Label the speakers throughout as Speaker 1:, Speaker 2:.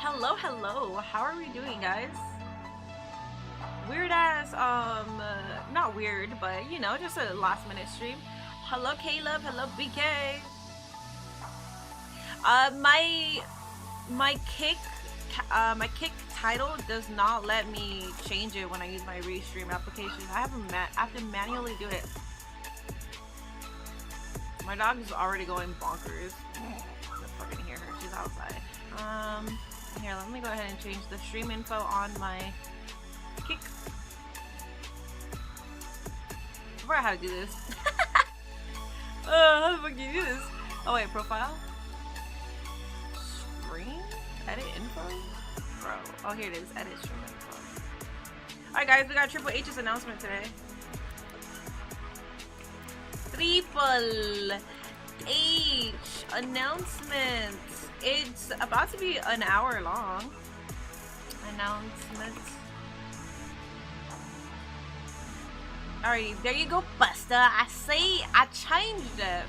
Speaker 1: Hello, hello. How are we doing, guys? Weird ass, not weird, but you know, just a last minute stream. Hello, Caleb. Hello, BK. My kick, my kick title does not let me change it when I use my restream application. I have to manually do it. My dog is already going bonkers. I fucking hear her. She's outside. Here, let me go ahead and change the stream info on my kick. I forgot how to do this. How the fuck do you do this? Oh wait, profile? Stream? Edit info? Bro. Oh, here it is. Edit stream info. Alright guys, we got Triple H's announcement today. Triple H announcement. It's about to be an hour long. Announcement. Alright, there you go, Buster. I say I changed it.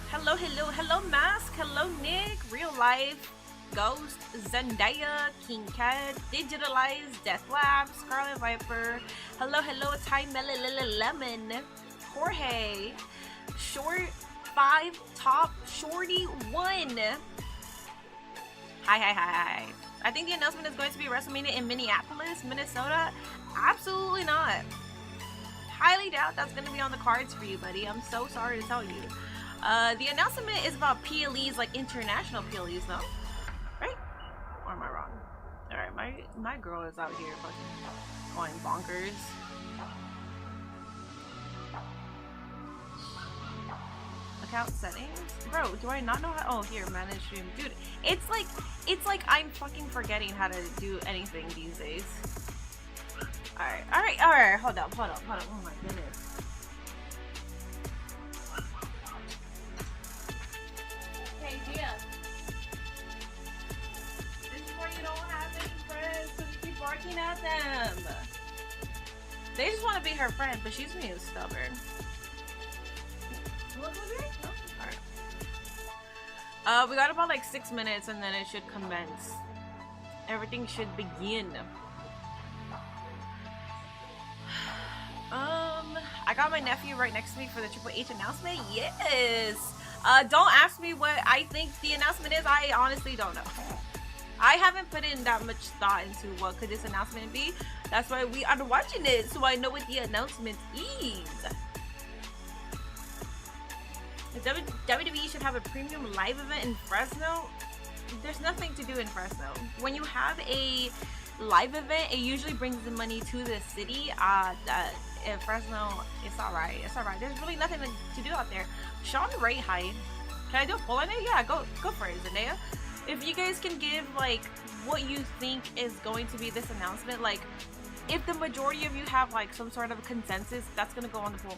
Speaker 1: Hello, hello, hello, Mask. Hello, Nick. Real life. Ghost, Zendaya, King Cat, Digitalized, Death Lab, Scarlet Viper. Hello, hello, Ty Lemon, Jorge, Short 5, Top, Shorty 1. Hi. I think the announcement is going to be WrestleMania in Minneapolis, Minnesota. Absolutely not. Highly doubt that's going to be on the cards for you, buddy. I'm so sorry to tell you. The announcement is about PLEs, like international PLEs, no? Right? Or am I wrong? Alright, my girl is out here fucking going bonkers. Account settings? Bro, do I not know how? Oh, here, manage stream. Dude, it's like I'm fucking forgetting how to do anything these days. Alright. Hold up. Oh my goodness. Hey, Gia. This is where you don't have any friends because you keep barking at them. They just want to be her friend, but she's being stubborn. Look over here? Oh, alright. We got about like 6 minutes and then it should commence. Everything should begin. I got my nephew right next to me for the Triple H announcement. Yes! Don't ask me what I think the announcement is. I honestly don't know. I haven't put in that much thought into what could this announcement be. That's why we are watching it, so I know what the announcement is. WWE should have a premium live event in Fresno. There's nothing to do in Fresno. When you have a live event, it usually brings the money to the city. In Fresno, it's alright. There's really nothing to do out there. Sean Ray Hyde. Can I do a poll on it? Yeah, go for it, Zendaya. If you guys can give like what you think is going to be this announcement, like if the majority of you have like some sort of consensus, that's gonna go on the poll.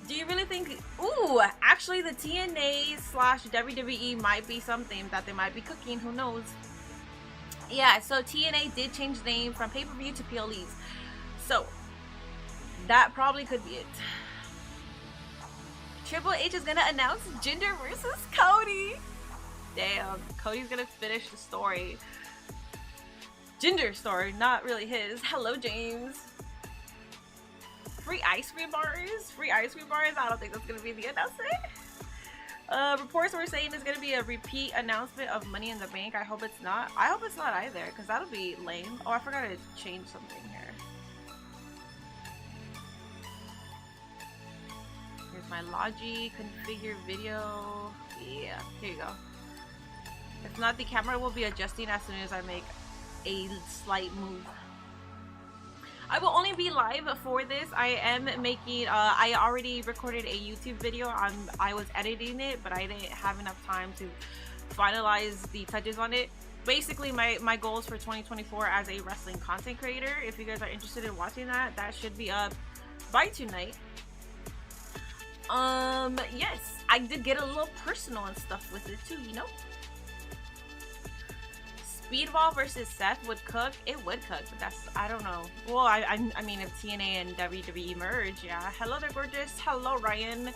Speaker 1: Do you really think, ooh, actually the TNA / WWE might be something that they might be cooking, who knows? Yeah, so TNA did change the name from pay-per-view to PLEs. So, that probably could be it. Triple H is gonna announce Jinder versus Cody. Damn, Cody's gonna finish the story. Jinder's story, not really his. Hello, James. Free ice cream bars? Free ice cream bars? I don't think that's gonna be the announcement. Reports were saying it's gonna be a repeat announcement of Money in the Bank. I hope it's not. I hope it's not either, because that'll be lame. Oh, I forgot to change something here. Here's my Logi configure video. Yeah, here you go. If not, the camera will be adjusting as soon as I make a slight move. I will only be live for this. I am making, I already recorded a YouTube video. I was editing it, but I didn't have enough time to finalize the touches on it. Basically, my goals for 2024 as a wrestling content creator, if you guys are interested in watching that, that should be up by tonight. Yes, I did get a little personal and stuff with it too, you know? Speedball versus Seth would cook. It would cook, but that's, I don't know. Well, I mean, if TNA and WWE merge, yeah. Hello there, gorgeous. Hello, Ryan.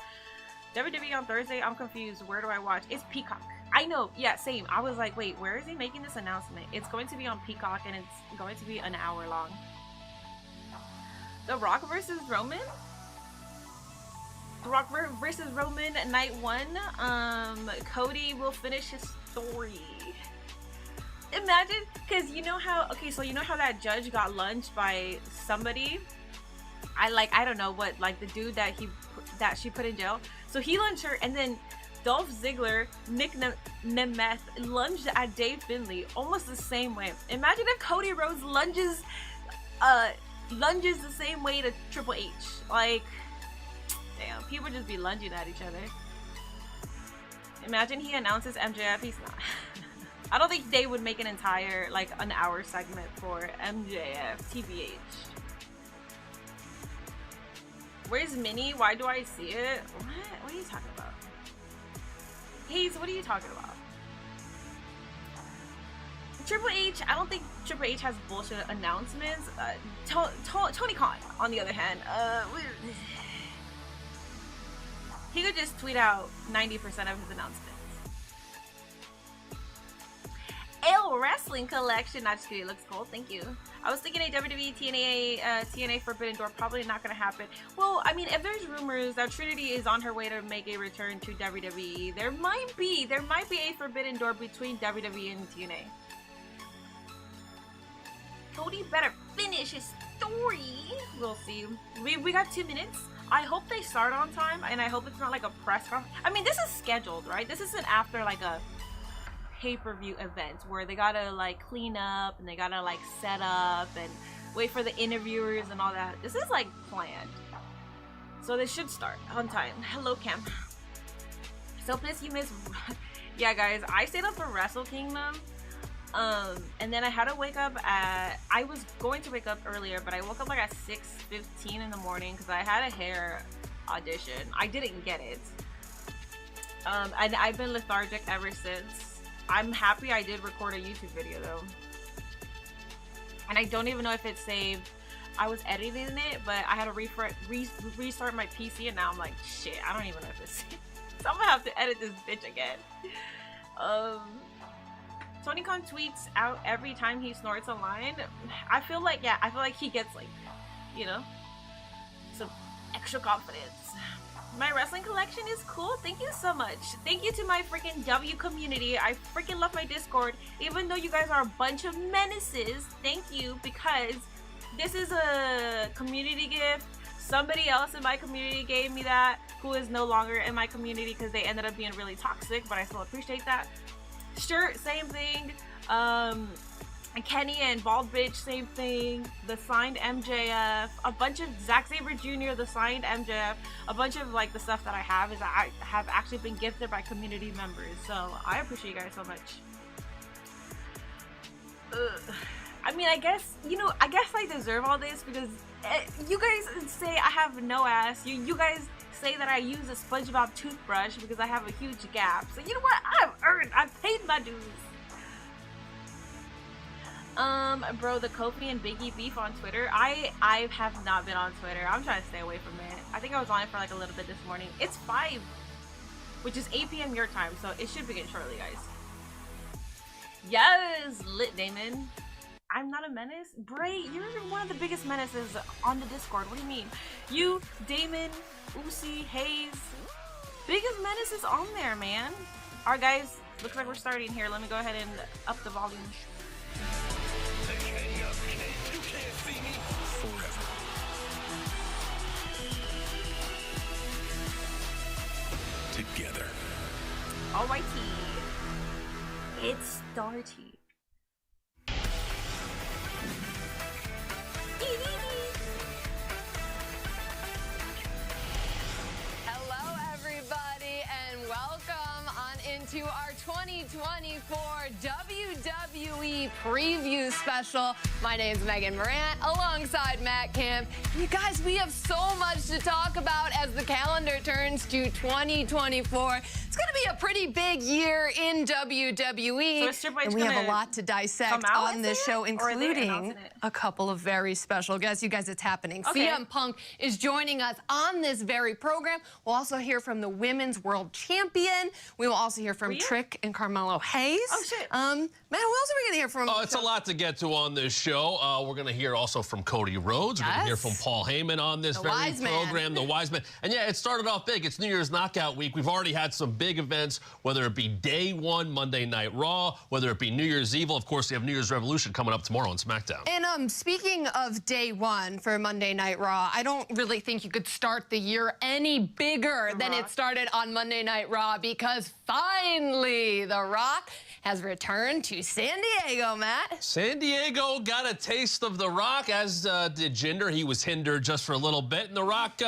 Speaker 1: WWE on Thursday. I'm confused. Where do I watch? It's Peacock. I know. Yeah, same. I was like, wait, where is he making this announcement? It's going to be on Peacock, and it's going to be an hour long. The Rock versus Roman? The Rock versus Roman night 1. Cody will finish his story. Imagine, because you know how, okay, so you know how that judge got lunged by somebody? I don't know what, like the dude that she put in jail. So he lunged her, and then Dolph Ziggler, Nick Nemeth lunged at Dave Finlay almost the same way. Imagine if Cody Rhodes lunges the same way to Triple H. Like, damn, people just be lunging at each other. Imagine he announces MJF. He's not. I don't think they would make an entire, like, an hour segment for MJF, TBH. Where's Minnie? Why do I see it? What are you talking about? Hayes, what are you talking about? Triple H, I don't think Triple H has bullshit announcements. Tony Khan, on the other hand, he could just tweet out 90% of his announcements. Ale Wrestling Collection, not just kidding, it looks cool, thank you. I was thinking a WWE TNA Forbidden Door, probably not gonna happen. Well, I mean, if there's rumors that Trinity is on her way to make a return to WWE, there might be a Forbidden Door between WWE and TNA. Cody better finish his story. We'll see. We got 2 minutes. I hope they start on time, and I hope it's not like a press conference. I mean, this is scheduled, right? This isn't after like a pay-per-view event where they gotta like clean up and they gotta like set up and wait for the interviewers and all that. This is like planned, so they should start on time. Hello, Cam. So pissed you missed. Yeah, guys, I stayed up for Wrestle Kingdom, and then I had to wake up at, I was going to wake up earlier, but I woke up like at 6:15 in the morning because I had a hair audition. I didn't get it, and I've been lethargic ever since. I'm happy I did record a YouTube video though, and I don't even know if it's saved. I was editing it, but I had to restart my PC, and now I'm like, shit, I don't even know if it's saved. So I'm gonna have to edit this bitch again. Tony Khan tweets out every time he snorts a line. I feel like he gets like, you know, some extra confidence. My wrestling collection is cool. Thank you so much. Thank you to my freaking W community. I freaking love my Discord. Even though you guys are a bunch of menaces, thank you, because this is a community gift. Somebody else in my community gave me that, who is no longer in my community because they ended up being really toxic, but I still appreciate that. Shirt, same thing. Kenny and Bald Bitch, same thing. The signed MJF, a bunch of Zack Sabre Jr., the signed MJF, a bunch of like the stuff that I have is I have actually been gifted by community members, so I appreciate you guys so much. I mean, I guess, you know, I guess I deserve all this because you guys say I have no ass. You guys say that I use a SpongeBob toothbrush because I have a huge gap. So you know what? I've paid my dues. Bro, the Kofi and Biggie beef on Twitter. I have not been on Twitter. I'm trying to stay away from it. I think I was on it for like a little bit this morning. It's 5, which is 8 p.m. your time, so it should begin shortly, guys. Yes, lit Damon. I'm not a menace? Bray, you're one of the biggest menaces on the Discord. What do you mean? You, Damon, Uzi, Hayes. Biggest menaces on there, man. Alright, guys. Looks like we're starting here. Let me go ahead and up the volume.
Speaker 2: You can't see me forever. Together.
Speaker 1: Alrighty. It's starting.
Speaker 3: Hello, everybody, and welcome on into our 2024 WWE Preview Special. My name's Megan Morant, alongside Matt Camp. You guys, we have so much to talk about as the calendar turns to 2024. It's going to be a pretty big year in WWE,
Speaker 1: So
Speaker 3: and we have a lot to dissect on this show, including a couple of very special guests. You guys, it's happening.
Speaker 1: Okay.
Speaker 3: CM Punk is joining us on this very program. We'll also hear from the Women's World Champion. We will also hear from Trick and Carmelo Hayes.
Speaker 1: Oh, shit.
Speaker 3: Man, who else are we going to hear from?
Speaker 4: It's a lot to get to on this show. We're going to hear also from Cody Rhodes. We're going to hear from Paul Heyman on this very program, the Wise Man. And yeah, it started off big. It's New Year's Knockout Week. We've already had some big events, whether it be Day 1, Monday Night Raw, whether it be New Year's Eve. Of course, we have New Year's Revolution coming up tomorrow on SmackDown.
Speaker 3: And speaking of Day 1 for Monday Night Raw, I don't really think you could start the year any bigger than it started on Monday Night Raw, because finally The Rock has returned to San Diego, Matt.
Speaker 4: San Diego got a taste of The Rock, as did Jinder. He was hindered just for a little bit, and The Rock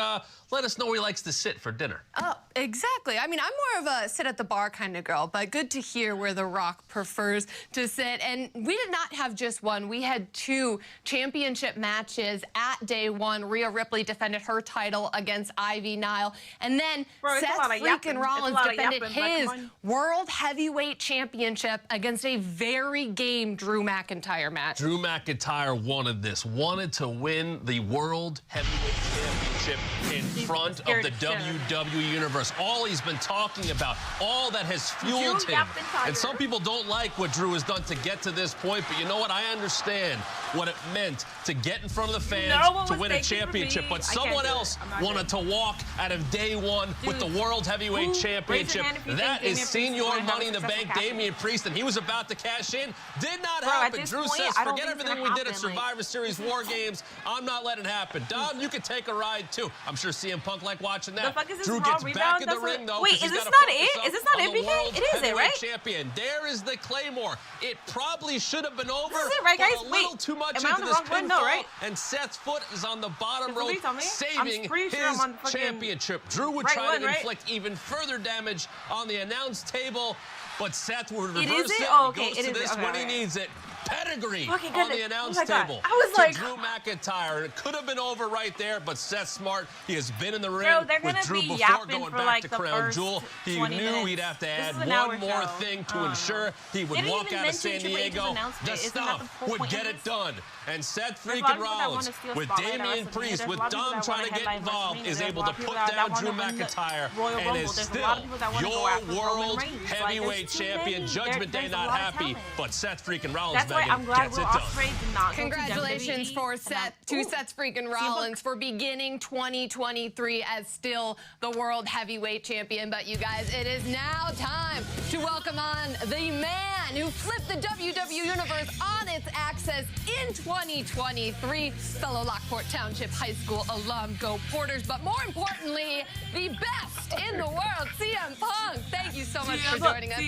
Speaker 4: let us know where he likes to sit for dinner.
Speaker 3: Oh, exactly. I mean, I'm more of a sit at the bar kind of girl, but good to hear where The Rock prefers to sit. And we did not have just one. We had 2 championship matches at Day 1. Rhea Ripley defended her title against Ivy Nile. And then Seth freaking Rollins defended his World Heavyweight Championship against a very game Drew McIntyre match.
Speaker 4: Drew McIntyre wanted this, wanted to win the World Heavyweight Championship in front of the WWE Universe. All he's been talking about, all that has fueled him. And some people don't like what Drew has done to get to this point, but you know what? I understand what it meant to get in front of the fans, to win a championship. But someone else wanted to walk out of Day 1 with the World Heavyweight Championship. That is Senior Money in the Bank Damian Priest, and he was about to cash in. Did not happen. Drew says, forget everything we did at Survivor Series War Games. I'm not letting it happen. Dom, you can take a ride, too. I'm sure CM Punk like watching that.
Speaker 1: Drew gets back in the ring, though.
Speaker 4: Wait, is this not it?
Speaker 1: Is this not it, BK? It is it, right?
Speaker 4: Champion. There is the Claymore. It probably should have been over.
Speaker 1: This is it, right, guys?
Speaker 4: A little too much into this pinfall, right? And Seth's foot is on the bottom rope, saving his championship. Drew would try to inflict even further damage on the announce table, but Seth would reverse it. He goes to this when he needs it. Pedigree on the announce table.
Speaker 1: I was like,
Speaker 4: Drew McIntyre. It could have been over right there, but Seth's smart. He has been in the ring with Drew before going back to Crown Jewel. He knew he'd have to add one more thing to ensure he would walk out of San Diego. The stuff would get it done. And Seth freaking Rollins, with Damian Priest, with Dom trying to get involved, is able to put down Drew McIntyre and is still your World Heavyweight Champion. Judgment Day not happy, but Seth freaking Rollins,
Speaker 1: I'm glad
Speaker 4: gets
Speaker 1: we're
Speaker 4: it done.
Speaker 1: afraid to not
Speaker 3: Congratulations for Seth freaking Rollins for beginning 2023 as still the World Heavyweight Champion. But you guys, it is now time to welcome on the man who flipped the WWE Universe on its axis in 2023, fellow Lockport Township High School alum, Go Porters, but more importantly, the best in the world, CM Punk. Thank you so much for joining us.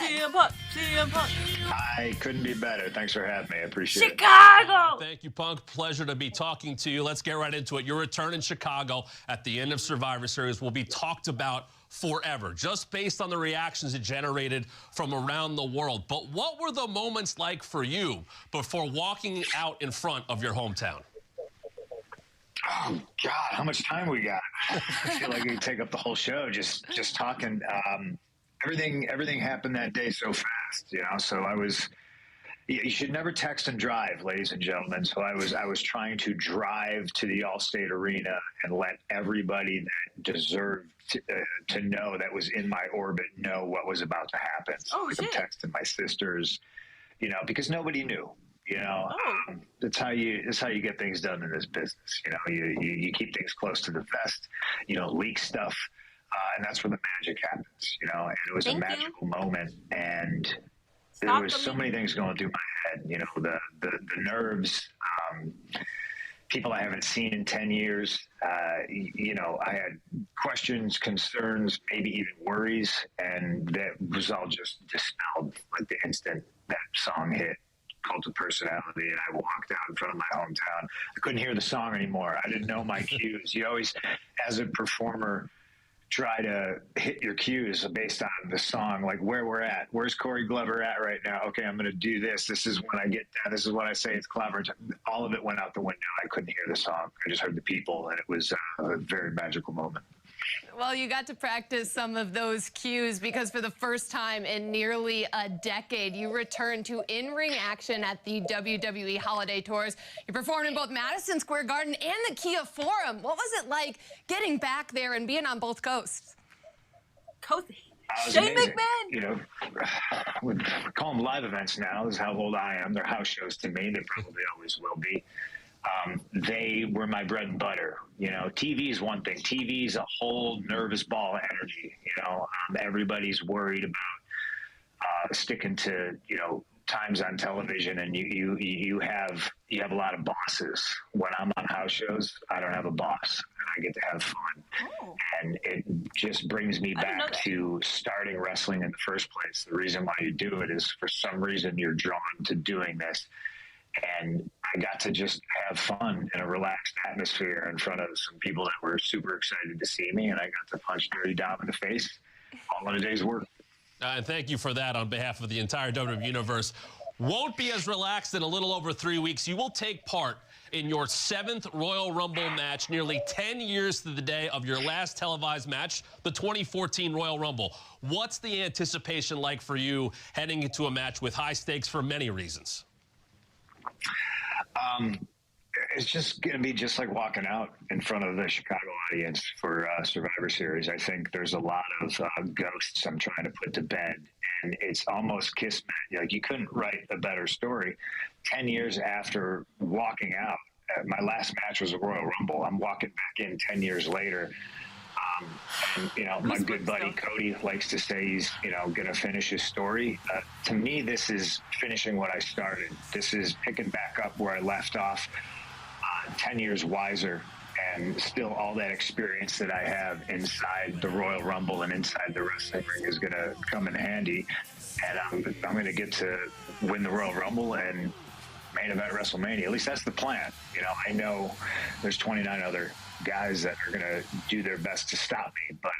Speaker 1: CM Punk.
Speaker 5: I couldn't be better. Thanks for having me. I appreciate it.
Speaker 1: Chicago!
Speaker 4: Thank you, Punk. Pleasure to be talking to you. Let's get right into it. Your return in Chicago at the end of Survivor Series will be talked about forever, just based on the reactions it generated from around the world. But what were the moments like for you before walking out in front of your hometown?
Speaker 5: Oh, God, how much time we got? I feel like we could take up the whole show just talking. Everything happened that day so fast, you know, so you should never text and drive, ladies and gentlemen. So I was trying to drive to the Allstate Arena and let everybody that deserved to know that was in my orbit know what was about to happen. So I'm texting my sisters, you know, because nobody knew. You know, that's how you get things done in this business. You know, you keep things close to the vest. You don't leak stuff, and that's where the magic happens. You know, and it was a magical moment, and there was so many things going through my head. You know, the nerves. People I haven't seen in 10 years. You know, I had questions, concerns, maybe even worries, and that was all just dispelled like the instant that song hit. Cult of Personality, and I walked out in front of my hometown. I couldn't hear the song anymore. I didn't know my cues. You always, as a performer, try to hit your cues based on the song, like where we're at. Where's Corey Glover at right now? Okay, I'm going to do this. This is when I get down. This is what I say. It's clever. All of it went out the window. I couldn't hear the song. I just heard the people, and it was a very magical moment.
Speaker 3: Well, you got to practice some of those cues because for the first time in nearly a decade, you returned to in-ring action at the WWE Holiday Tours. You performed in both Madison Square Garden and the Kia Forum. What was it like getting back there and being on both coasts?
Speaker 1: Shane
Speaker 5: amazing.
Speaker 1: McMahon!
Speaker 5: You know, we call them live events now. This is how old I am. They're house shows to me. They probably always will be. They were my bread and butter. You know, TV is one thing. TV is a whole nervous ball of energy. You know, everybody's worried about sticking to, you know, times on television, and you have a lot of bosses. When I'm on house shows, I don't have a boss, and I get to have fun.
Speaker 1: Oh.
Speaker 5: And it just brings me back to starting wrestling in the first place. The reason why you do it is for some reason you're drawn to doing this. And I got to just have fun in a relaxed atmosphere in front of some people that were super excited to see me, and I got to punch Dirty Dom in the face all in a day's work.
Speaker 4: And thank you for that on behalf of the entire WWE Universe. Won't be as relaxed in a little over 3 weeks. You will take part in your 7th Royal Rumble match, nearly 10 years to the day of your last televised match, the 2014 Royal Rumble. What's the anticipation like for you heading into a match with high stakes for many reasons?
Speaker 5: It's just going to be just like walking out in front of the Chicago audience for Survivor Series. I think there's a lot of ghosts I'm trying to put to bed, and it's almost kismet. Like, you couldn't write a better story. 10 years after walking out, my last match was a Royal Rumble. I'm walking back in 10 years later. And, you know, my good buddy Cody likes to say he's, you know, going to finish his story. To me, this is finishing what I started. This is picking back up where I left off, 10 years wiser, and still all that experience that I have inside the Royal Rumble and inside the wrestling ring is going to come in handy. And I'm going to get to win the Royal Rumble and main event WrestleMania. At least that's the plan. You know, I know there's 29 other guys that are going to do their best to stop me, but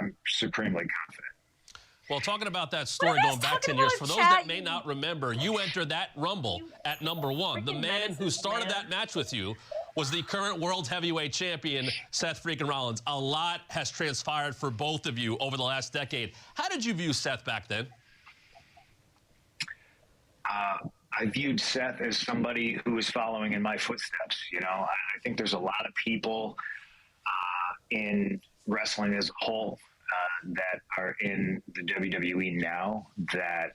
Speaker 5: I'm supremely confident.
Speaker 4: Well, talking about that story going back 10 years, for those that may not remember, you entered that Rumble at number 1. The man who started that match with you was the current World Heavyweight Champion, Seth freaking Rollins. A lot has transpired for both of you over the last decade. How did you view Seth back then?
Speaker 5: I viewed Seth as somebody who was following in my footsteps. You know, I think there's a lot of people in wrestling as a whole that are in the WWE now that,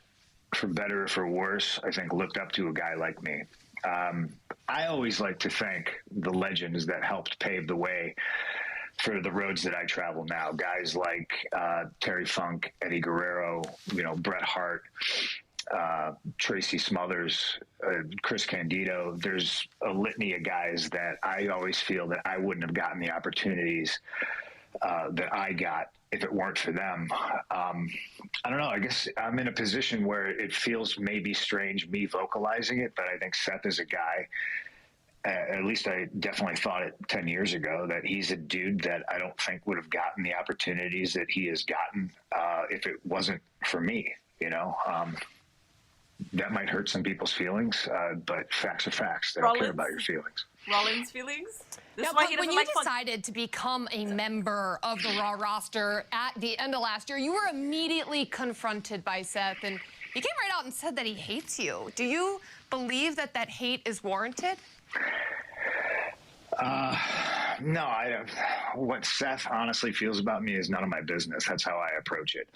Speaker 5: for better or for worse, I think looked up to a guy like me. I always like to thank the legends that helped pave the way for the roads that I travel now. Guys like Terry Funk, Eddie Guerrero, you know, Bret Hart, Tracy Smothers, Chris Candido. There's a litany of guys that I always feel that I wouldn't have gotten the opportunities that I got if it weren't for them. I don't know. I guess I'm in a position where it feels maybe strange me vocalizing it, but I think Seth is a guy, at least I definitely thought it 10 years ago, that he's a dude that I don't think would have gotten the opportunities that he has gotten if it wasn't for me, you know. That might hurt some people's feelings, but facts are facts. They don't care about your feelings.
Speaker 1: Rollins' feelings?
Speaker 3: Now, when you decided to become a member of the Raw roster at the end of last year, you were immediately confronted by Seth, and he came right out and said that he hates you. Do you believe that that hate is warranted?
Speaker 5: No, I don't. What Seth honestly feels about me is none of my business. That's how I approach it.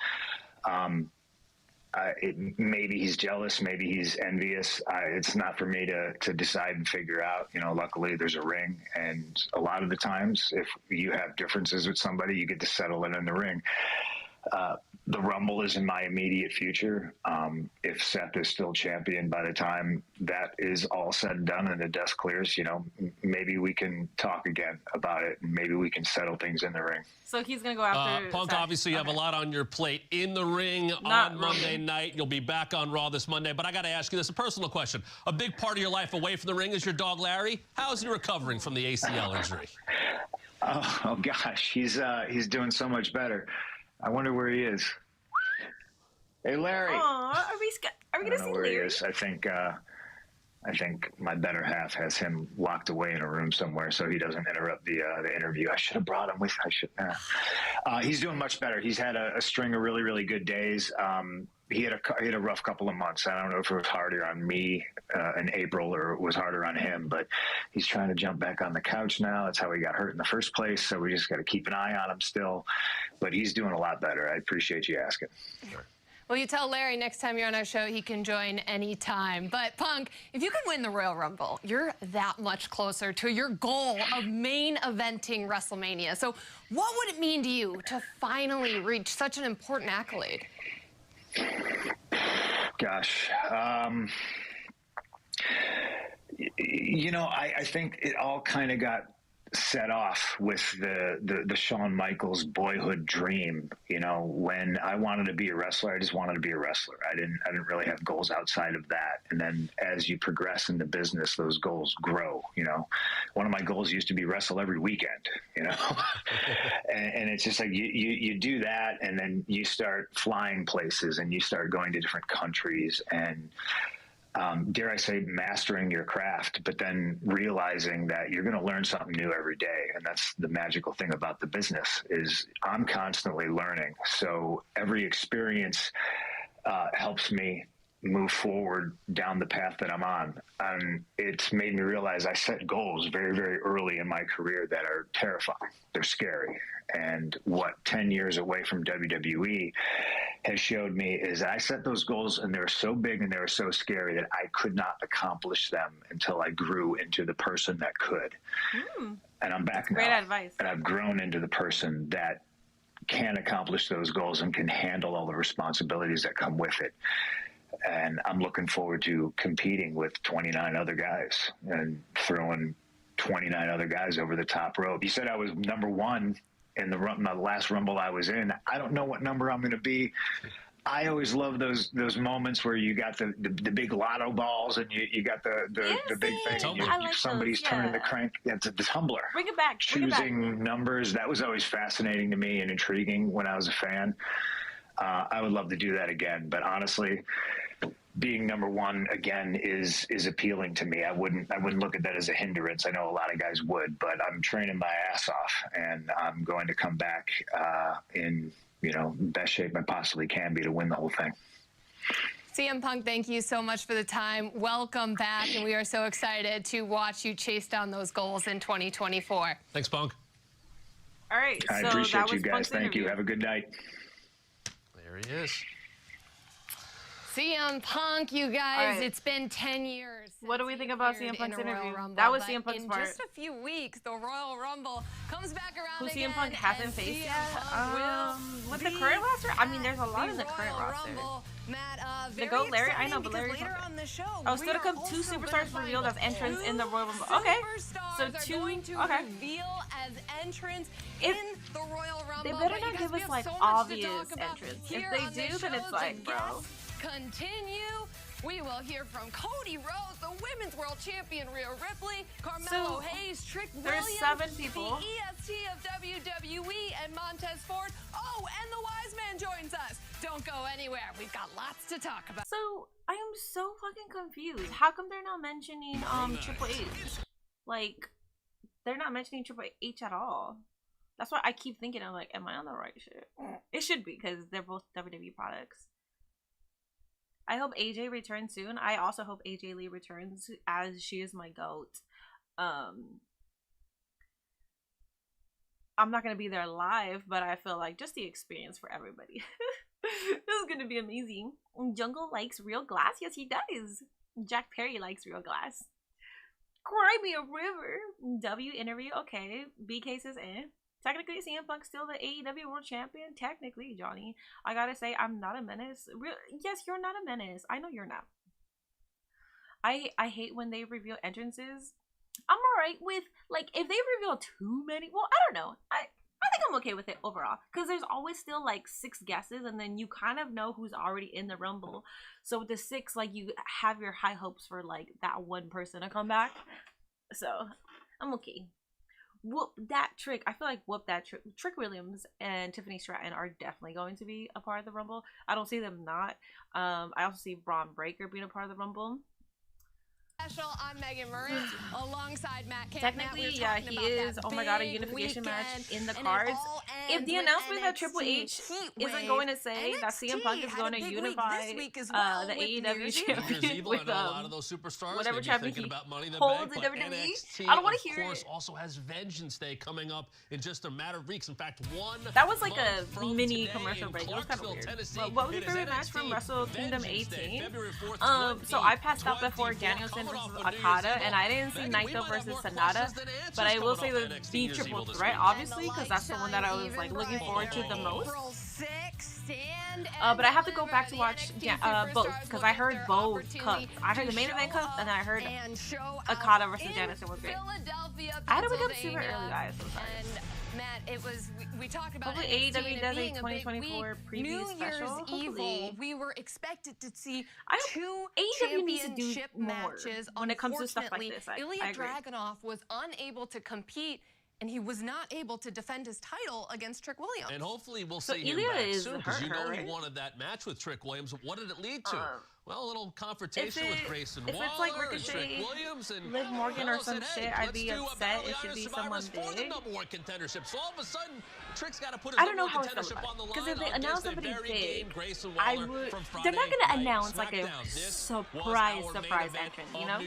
Speaker 5: Maybe he's jealous, maybe he's envious. It's not for me to decide and figure out. You know, luckily there's a ring, and a lot of the times if you have differences with somebody, you get to settle it in the ring. The Rumble is in my immediate future. If Seth is still champion by the time that is all said and done and the dust clears, you know, maybe we can talk again about it, and maybe we can settle things in the ring.
Speaker 1: So he's going to go after
Speaker 4: Punk,
Speaker 1: Seth.
Speaker 4: obviously you have a lot on your plate in the ring on Monday night. You'll be back on Raw this Monday, but I got to ask you this, a personal question. A big part of your life away from the ring is your dog, Larry. How's he recovering from the ACL injury?
Speaker 5: Oh gosh, he's doing so much better. I wonder where he is. Hey, Larry.
Speaker 1: Aw, are we going to see
Speaker 5: where
Speaker 1: Larry?
Speaker 5: he is. I think I think my better half has him locked away in a room somewhere so he doesn't interrupt the interview. I should have brought him with. He's doing much better. He's had a string of really, really good days. He had a rough couple of months. I don't know if it was harder on me in April or it was harder on him, but he's trying to jump back on the couch now. That's how he got hurt in the first place. So we just got to keep an eye on him still. But he's doing a lot better. I appreciate you asking.
Speaker 4: Sure.
Speaker 3: Well, you tell Larry next time you're on our show he can join anytime. But, Punk, if you could win the Royal Rumble, you're that much closer to your goal of main eventing WrestleMania. So what would it mean to you to finally reach such an important accolade?
Speaker 5: Gosh. I think it all kind of got set off with the Shawn Michaels boyhood dream. When I wanted to be a wrestler, I just wanted to be a wrestler. I didn't really have goals outside of that. And then as you progress in the business, those goals grow. One of my goals used to be wrestle every weekend, and it's just like you do that, and then you start flying places and you start going to different countries and dare I say, mastering your craft, but then realizing that you're going to learn something new every day. And that's the magical thing about the business is I'm constantly learning. So every experience helps me move forward down the path that I'm on. And it's made me realize I set goals very, very early in my career that are terrifying. They're scary. And what 10 years away from WWE has showed me is I set those goals and they were so big and they were so scary that I could not accomplish them until I grew into the person that could. And I'm back now.
Speaker 1: Great advice.
Speaker 5: And I've grown into the person that can accomplish those goals and can handle all the responsibilities that come with it. And I'm looking forward to competing with 29 other guys and throwing 29 other guys over the top rope. You said I was number one in the last Rumble I was in. I don't know what number I'm going to be. I always love those moments where you got the big lotto balls and you got the big thing. And somebody's turning the crank. It's the tumbler.
Speaker 1: Bring it back.
Speaker 5: Choosing numbers. That was always fascinating to me and intriguing when I was a fan. I would love to do that again. But honestly, being number one again is appealing to me. I wouldn't look at that as a hindrance. I know a lot of guys would, but I'm training my ass off, and I'm going to come back in best shape I possibly can be to win the whole thing.
Speaker 3: CM Punk, thank you so much for the time. Welcome back, and we are so excited to watch you chase down those goals in 2024.
Speaker 4: Thanks, Punk.
Speaker 1: All right,
Speaker 5: I appreciate you guys. Thank you. Have a good night.
Speaker 4: There he is.
Speaker 3: CM Punk, you guys, right. It's been 10 years.
Speaker 1: What do we think about CM Punk's interview? That was CM Punk's part.
Speaker 3: In just a few weeks, the Royal Rumble comes back around
Speaker 1: again. Who CM Punk hasn't faced yet? With the current roster? I mean, there's a lot in the current roster. The GOAT Larry? I know, but Larry's later on the show. Oh, still to come, 2 superstars revealed as entrants in the Royal Rumble. Okay. So 2, okay.
Speaker 3: Reveal as entrants in the Royal Rumble.
Speaker 1: They better not give us, like, obvious entrants. If they do, then it's like, bro.
Speaker 3: Continue. We will hear from Cody Rhodes, the Women's World Champion Rhea Ripley, Carmelo Hayes, Trick Williams,
Speaker 1: there's 7 people.
Speaker 3: The EST of WWE, and Montez Ford. Oh, and the Wise Man joins us. Don't go anywhere. We've got lots to talk about.
Speaker 1: So I am so fucking confused. How come they're not mentioning Triple H? Like, they're not mentioning Triple H at all. That's why I keep thinking, I'm like, am I on the right shit? It should be, because they're both WWE products. I hope AJ returns soon. I also hope AJ Lee returns, as she is my GOAT. I'm not going to be there live, but I feel like just the experience for everybody. This is going to be amazing. Jungle likes real glass. Yes, he does. Jack Perry likes real glass. Cry me a river. W interview. Okay. BK says, eh. Technically, CM Punk's still the AEW World Champion. Technically, Johnny. I gotta say, I'm not a menace. Yes, you're not a menace. I know you're not. I hate when they reveal entrances. I'm alright with, like, if they reveal too many. Well, I don't know. I think I'm okay with it overall. Because there's always still, like, 6 guesses. And then you kind of know who's already in the Rumble. So with the 6, like, you have your high hopes for, like, that one person to come back. So, I'm okay. Whoop that Trick. I feel like Whoop that Trick Williams and Tiffany Stratton are definitely going to be a part of the Rumble. I don't see them not. I also see Braun Breaker being a part of the Rumble.
Speaker 3: Special. I'm Megan Moran alongside Matt Camp.
Speaker 1: Technically, yeah, he is. Oh my God, a unification match in the cards. If the announcement that Triple H isn't going to say that CM Punk is going to unify the AEW champion with
Speaker 4: a lot of those superstars
Speaker 1: whatever champion he
Speaker 4: holds
Speaker 1: in WWE, I don't want to hear it.
Speaker 4: Of course, also has Vengeance Day coming up in just a matter of weeks. In fact,
Speaker 1: that was like a mini commercial break. It was kind of weird. But what was your favorite match from Wrestle Kingdom 18? So I passed out before Danielson versus Okada, and I didn't see Naito versus Sanada, but I will say the triple threat, obviously, because that's the one that I was like looking forward to the most. But I have to go back to watch both, because I heard both cuts. I heard the main event cuts, and I heard Okada versus Danielson was great. I had to wake up super early, guys. I'm sorry.
Speaker 3: Matt, it was, we talked about
Speaker 1: hopefully AEW does a 2024 preview special.
Speaker 3: Hopefully. We were expected to see two
Speaker 1: AEW needs to do
Speaker 3: championship
Speaker 1: more
Speaker 3: matches.
Speaker 1: when it comes to stuff like this.
Speaker 3: Ilya Dragunov was unable to compete, and he was not able to defend his title against Trick Williams.
Speaker 4: And hopefully we'll see him back soon, because you know he wanted that match with Trick Williams. What did it lead to? Well, a little confrontation with Grayson Waller,
Speaker 1: if it's like Ricochet,
Speaker 4: Trick Williams, and
Speaker 1: Liv Morgan or some shit, I'd be upset. It should be someone big.
Speaker 4: For the #1 contendership. So all of a sudden, Trick's got to put his
Speaker 1: I don't know
Speaker 4: #1
Speaker 1: how it's
Speaker 4: contendership on the line.
Speaker 1: Because if they announce somebody big,
Speaker 4: I
Speaker 1: would. They're not gonna announce like a surprise entrance, you know?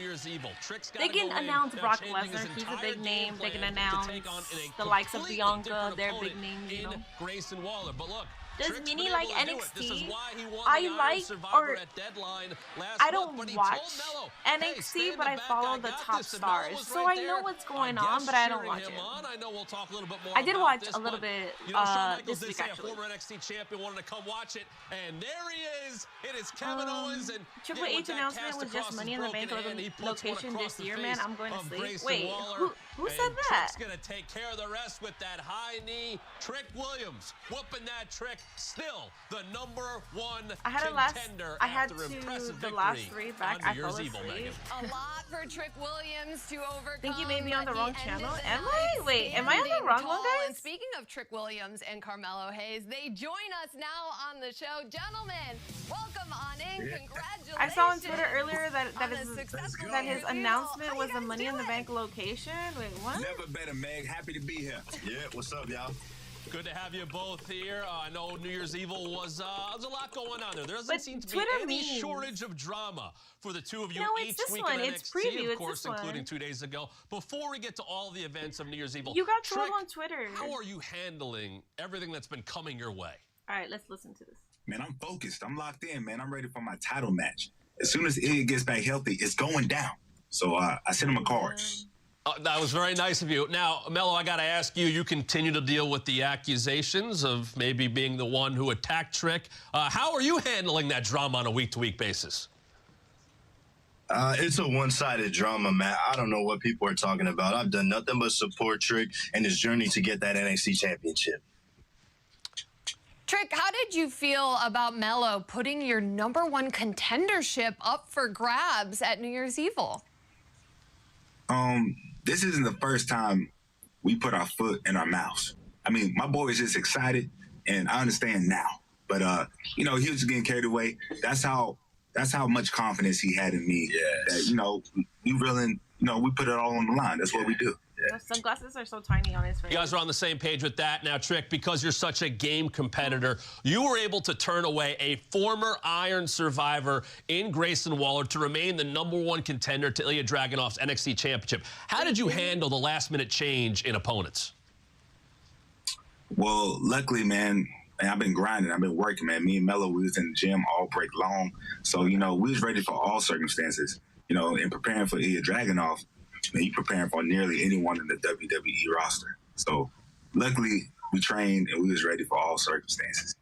Speaker 1: They can announce Brock Lesnar. He's a big name. They can announce the likes of Bianca. They're big names, you know.
Speaker 4: Grayson Waller, but look.
Speaker 1: Does Mini like NXT? I like, or I don't watch NXT, but I follow the top stars, so I know what's going on, but I don't watch it. I did watch a little bit this week, actually.
Speaker 4: Former NXT champion wanted to come watch it, and there he is. It is Kevin Owens, and
Speaker 1: Triple H announcement was just Money in the Bank location this year, man. I'm going to sleep. Wait, who said that?
Speaker 4: Trick's gonna take care of the rest with that high knee. Trick Williams whooping that Trick. Still the #1
Speaker 1: I had
Speaker 4: contender.
Speaker 1: I had the last three back. I fell asleep.
Speaker 3: A lot for Trick Williams to overcome.
Speaker 1: Think you may be on the wrong channel? Am I? Wait, am I on the wrong one, guys?
Speaker 3: And speaking of Trick Williams and Carmelo Hayes, they join us now on the show. Gentlemen, welcome on in. Congratulations.
Speaker 1: I saw on Twitter earlier that his announcement was the Money in the Bank location. Wait, what?
Speaker 6: Never better, Meg. Happy to be here. Yeah, what's up, y'all?
Speaker 4: Good to have you both here. I know New Year's Evil was there's a lot going on there. There doesn't seem to be any shortage of drama for the two of you each week in NXT,
Speaker 1: it's preview.
Speaker 4: of course, including 2 days ago. Before we get to all the events of New Year's Evil,
Speaker 1: you got trolled on Twitter.
Speaker 4: How are you handling everything that's been coming your way?
Speaker 1: All right, let's listen to this.
Speaker 6: Man, I'm focused. I'm locked in, man. I'm ready for my title match. As soon as Ilya gets back healthy, it's going down. So I sent him a card.
Speaker 4: That was very nice of you. Now, Mello, I got to ask you, you continue to deal with the accusations of maybe being the one who attacked Trick. How are you handling that drama on a week-to-week basis?
Speaker 7: It's a one-sided drama, man. I don't know what people are talking about. I've done nothing but support Trick and his journey to get that NXT championship.
Speaker 3: Trick, how did you feel about Mello putting your #1 contendership up for grabs at New Year's Evil?
Speaker 6: This isn't the first time we put our foot in our mouths. I mean, my boy is just excited, and I understand now. But you know, he was getting carried away. That's how much confidence he had in me. That, you know, we put it all on the line. That's what we do.
Speaker 1: Those sunglasses are so tiny on his face.
Speaker 4: You guys are on the same page with that. Now, Trick, because you're such a game competitor, you were able to turn away a former Iron Survivor in Grayson Waller to remain the #1 contender to Ilya Dragunov's NXT Championship. How did you handle the last-minute change in opponents?
Speaker 6: Well, luckily, man, I've been grinding. I've been working, man. Me and Mello, we was in the gym all break long. So, you know, we was ready for all circumstances. You know, in preparing for Ilya Dragunov, man, you preparing for nearly anyone in the WWE roster. So, luckily, we trained and we was ready for all circumstances.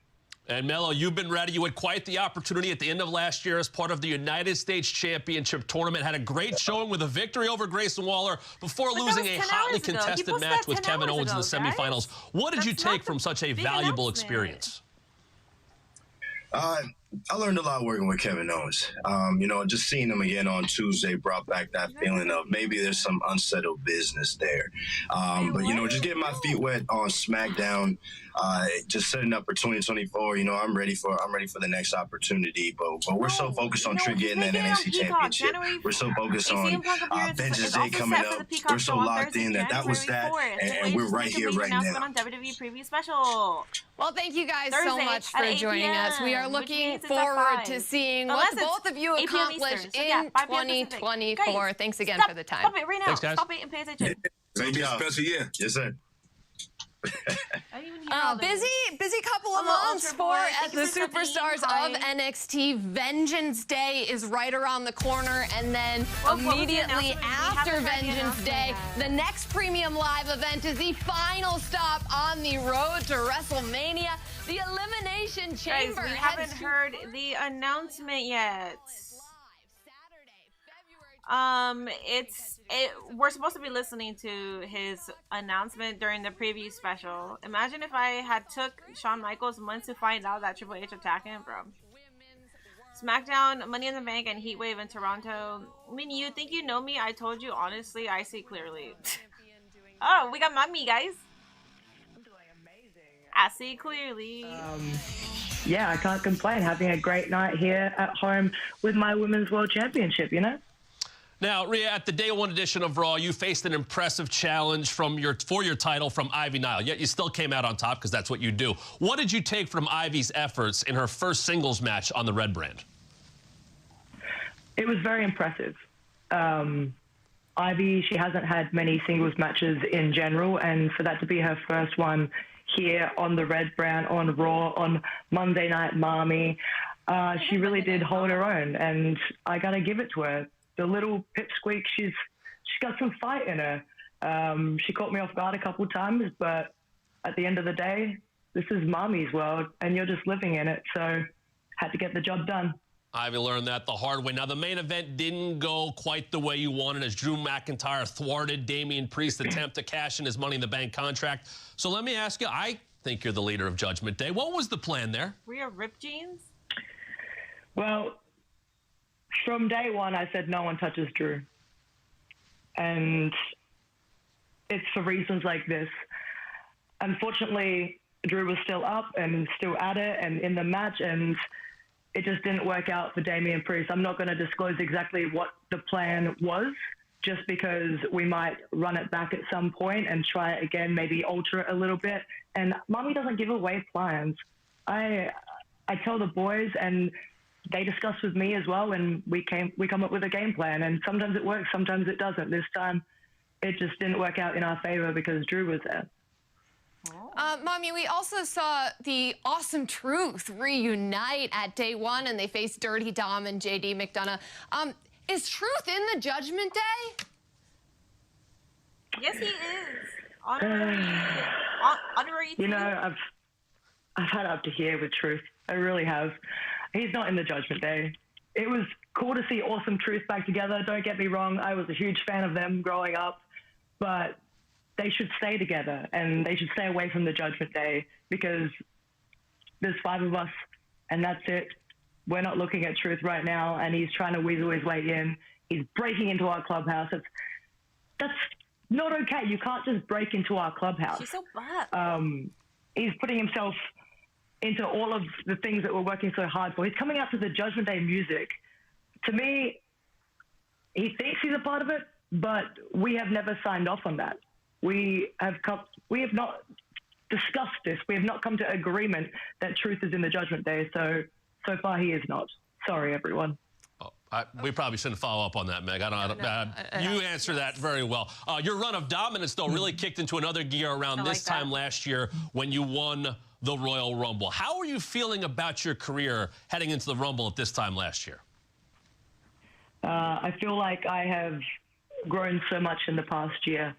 Speaker 4: And Mello, you've been ready. You had quite the opportunity at the end of last year as part of the United States Championship Tournament. Had a great showing with a victory over Grayson Waller before losing a hotly contested match with Kevin Owens in the semifinals. What did you take from such a valuable experience?
Speaker 7: I learned a lot working with Kevin Owens. Just seeing him again on Tuesday brought back that feeling of maybe there's some unsettled business there. Just getting my feet wet on SmackDown, just setting up for 2024. I'm ready for the next opportunity. But we're so focused on Trick getting that NXT Championship. We're so focused on Vengeance Day coming up. We're so locked in that was that, and we're right here right now.
Speaker 1: On WWE Preview Special.
Speaker 3: Well, thank you guys so
Speaker 1: Thursday
Speaker 3: much
Speaker 1: at
Speaker 3: for
Speaker 1: 8
Speaker 3: joining us. We are
Speaker 1: p.m.,
Speaker 3: looking
Speaker 1: which means it's at
Speaker 3: forward
Speaker 1: 5.
Speaker 3: to seeing
Speaker 1: Unless
Speaker 3: what
Speaker 1: it's
Speaker 3: both of you
Speaker 1: 8 p.m.
Speaker 3: accomplish
Speaker 1: Eastern. So
Speaker 3: in
Speaker 1: yeah, 5 p.m. Pacific.
Speaker 3: 2024.
Speaker 1: Guys,
Speaker 3: Thanks again
Speaker 1: stop,
Speaker 3: for the time.
Speaker 1: Stop it right now.
Speaker 4: Thanks, guys.
Speaker 1: Stop it and pay attention.
Speaker 6: It's gonna be a special year.
Speaker 7: Yes, sir.
Speaker 3: Busy couple of
Speaker 1: Hello,
Speaker 3: months
Speaker 1: Ultra
Speaker 3: for
Speaker 1: Boy. Thank
Speaker 3: the
Speaker 1: you for
Speaker 3: superstars
Speaker 1: stopping
Speaker 3: of
Speaker 1: by.
Speaker 3: NXT. Vengeance Day is right around the corner, and then
Speaker 1: What was the
Speaker 3: immediately
Speaker 1: announcement? We
Speaker 3: after
Speaker 1: haven't heard the
Speaker 3: Vengeance Day,
Speaker 1: announcement
Speaker 3: the next premium live event is the final stop on the road to WrestleMania. The Elimination
Speaker 1: Guys,
Speaker 3: Chamber.
Speaker 1: we haven't heard the announcement yet. We're supposed to be listening to his announcement during the preview special. Imagine if I had took Shawn Michaels months to find out that Triple H attacked him, bro. SmackDown, Money in the Bank, and Heatwave in Toronto. I mean, you think you know me? I told you honestly, I see clearly. Oh, we got Mommy, guys.
Speaker 8: I'm doing amazing.
Speaker 1: I see clearly.
Speaker 8: Yeah, I can't complain. Having a great night here at home with my Women's World Championship, you know?
Speaker 4: Now, Rhea, at the Day 1 edition of Raw, you faced an impressive challenge for your title from Ivy Nile, yet you still came out on top because that's what you do. What did you take from Ivy's efforts in her first singles match on the Red brand?
Speaker 8: It was very impressive. Ivy, she hasn't had many singles matches in general, and for that to be her first one here on the Red brand, on Raw, on Monday Night Mommy, she really did hold her own, and I got to give it to her. The little pipsqueak, she's got some fight in her. She caught me off guard a couple times, but at the end of the day, this is Mommy's world, and you're just living in it, so had to get the job done.
Speaker 4: Ivy learned that the hard way. Now, the main event didn't go quite the way you wanted as Drew McIntyre thwarted Damian Priest's attempt to cash in his Money in the Bank contract. So let me ask you, I think you're the leader of Judgment Day. What was the plan there?
Speaker 1: Rhea Rip Jeans?
Speaker 8: Well, from day one, I said no one touches Drew. And it's for reasons like this. Unfortunately, Drew was still up and still at it and in the match, and it just didn't work out for Damian Priest. I'm not going to disclose exactly what the plan was, just because we might run it back at some point and try it again, maybe alter it a little bit. And Mommy doesn't give away plans. I tell the boys, and they discuss with me as well, and we come up with a game plan, and sometimes it works, sometimes it doesn't. This time, it just didn't work out in our favor because Drew was there.
Speaker 3: Mommy, we also saw the Awesome Truth reunite at Day 1, and they faced Dirty Dom and JD McDonough. Is Truth in the Judgment Day?
Speaker 1: Yes, he is. Honorary.
Speaker 8: You know, I've had up to here with Truth. I really have. He's not in the Judgment Day. It was cool to see Awesome Truth back together. Don't get me wrong. I was a huge fan of them growing up, but they should stay together, and they should stay away from the Judgment Day because there's 5 of us, and that's it. We're not looking at Truth right now, and he's trying to weasel his way in. He's breaking into our clubhouse. That's not okay. You can't just break into our clubhouse.
Speaker 1: She's so bad.
Speaker 8: He's putting himself into all of the things that we're working so hard for. He's coming out to the Judgment Day music. To me, he thinks he's a part of it, but we have never signed off on that. We have not discussed this. We have not come to agreement that Truth is in the Judgment Day. So far he is not. Sorry, everyone.
Speaker 4: We probably shouldn't follow up on that, Meg. You answer that very well. Your run of dominance, though, really kicked into another gear around this time last year when you won the Royal Rumble. How are you feeling about your career heading into the Rumble at this time last year?
Speaker 8: I feel like I have grown so much in the past year,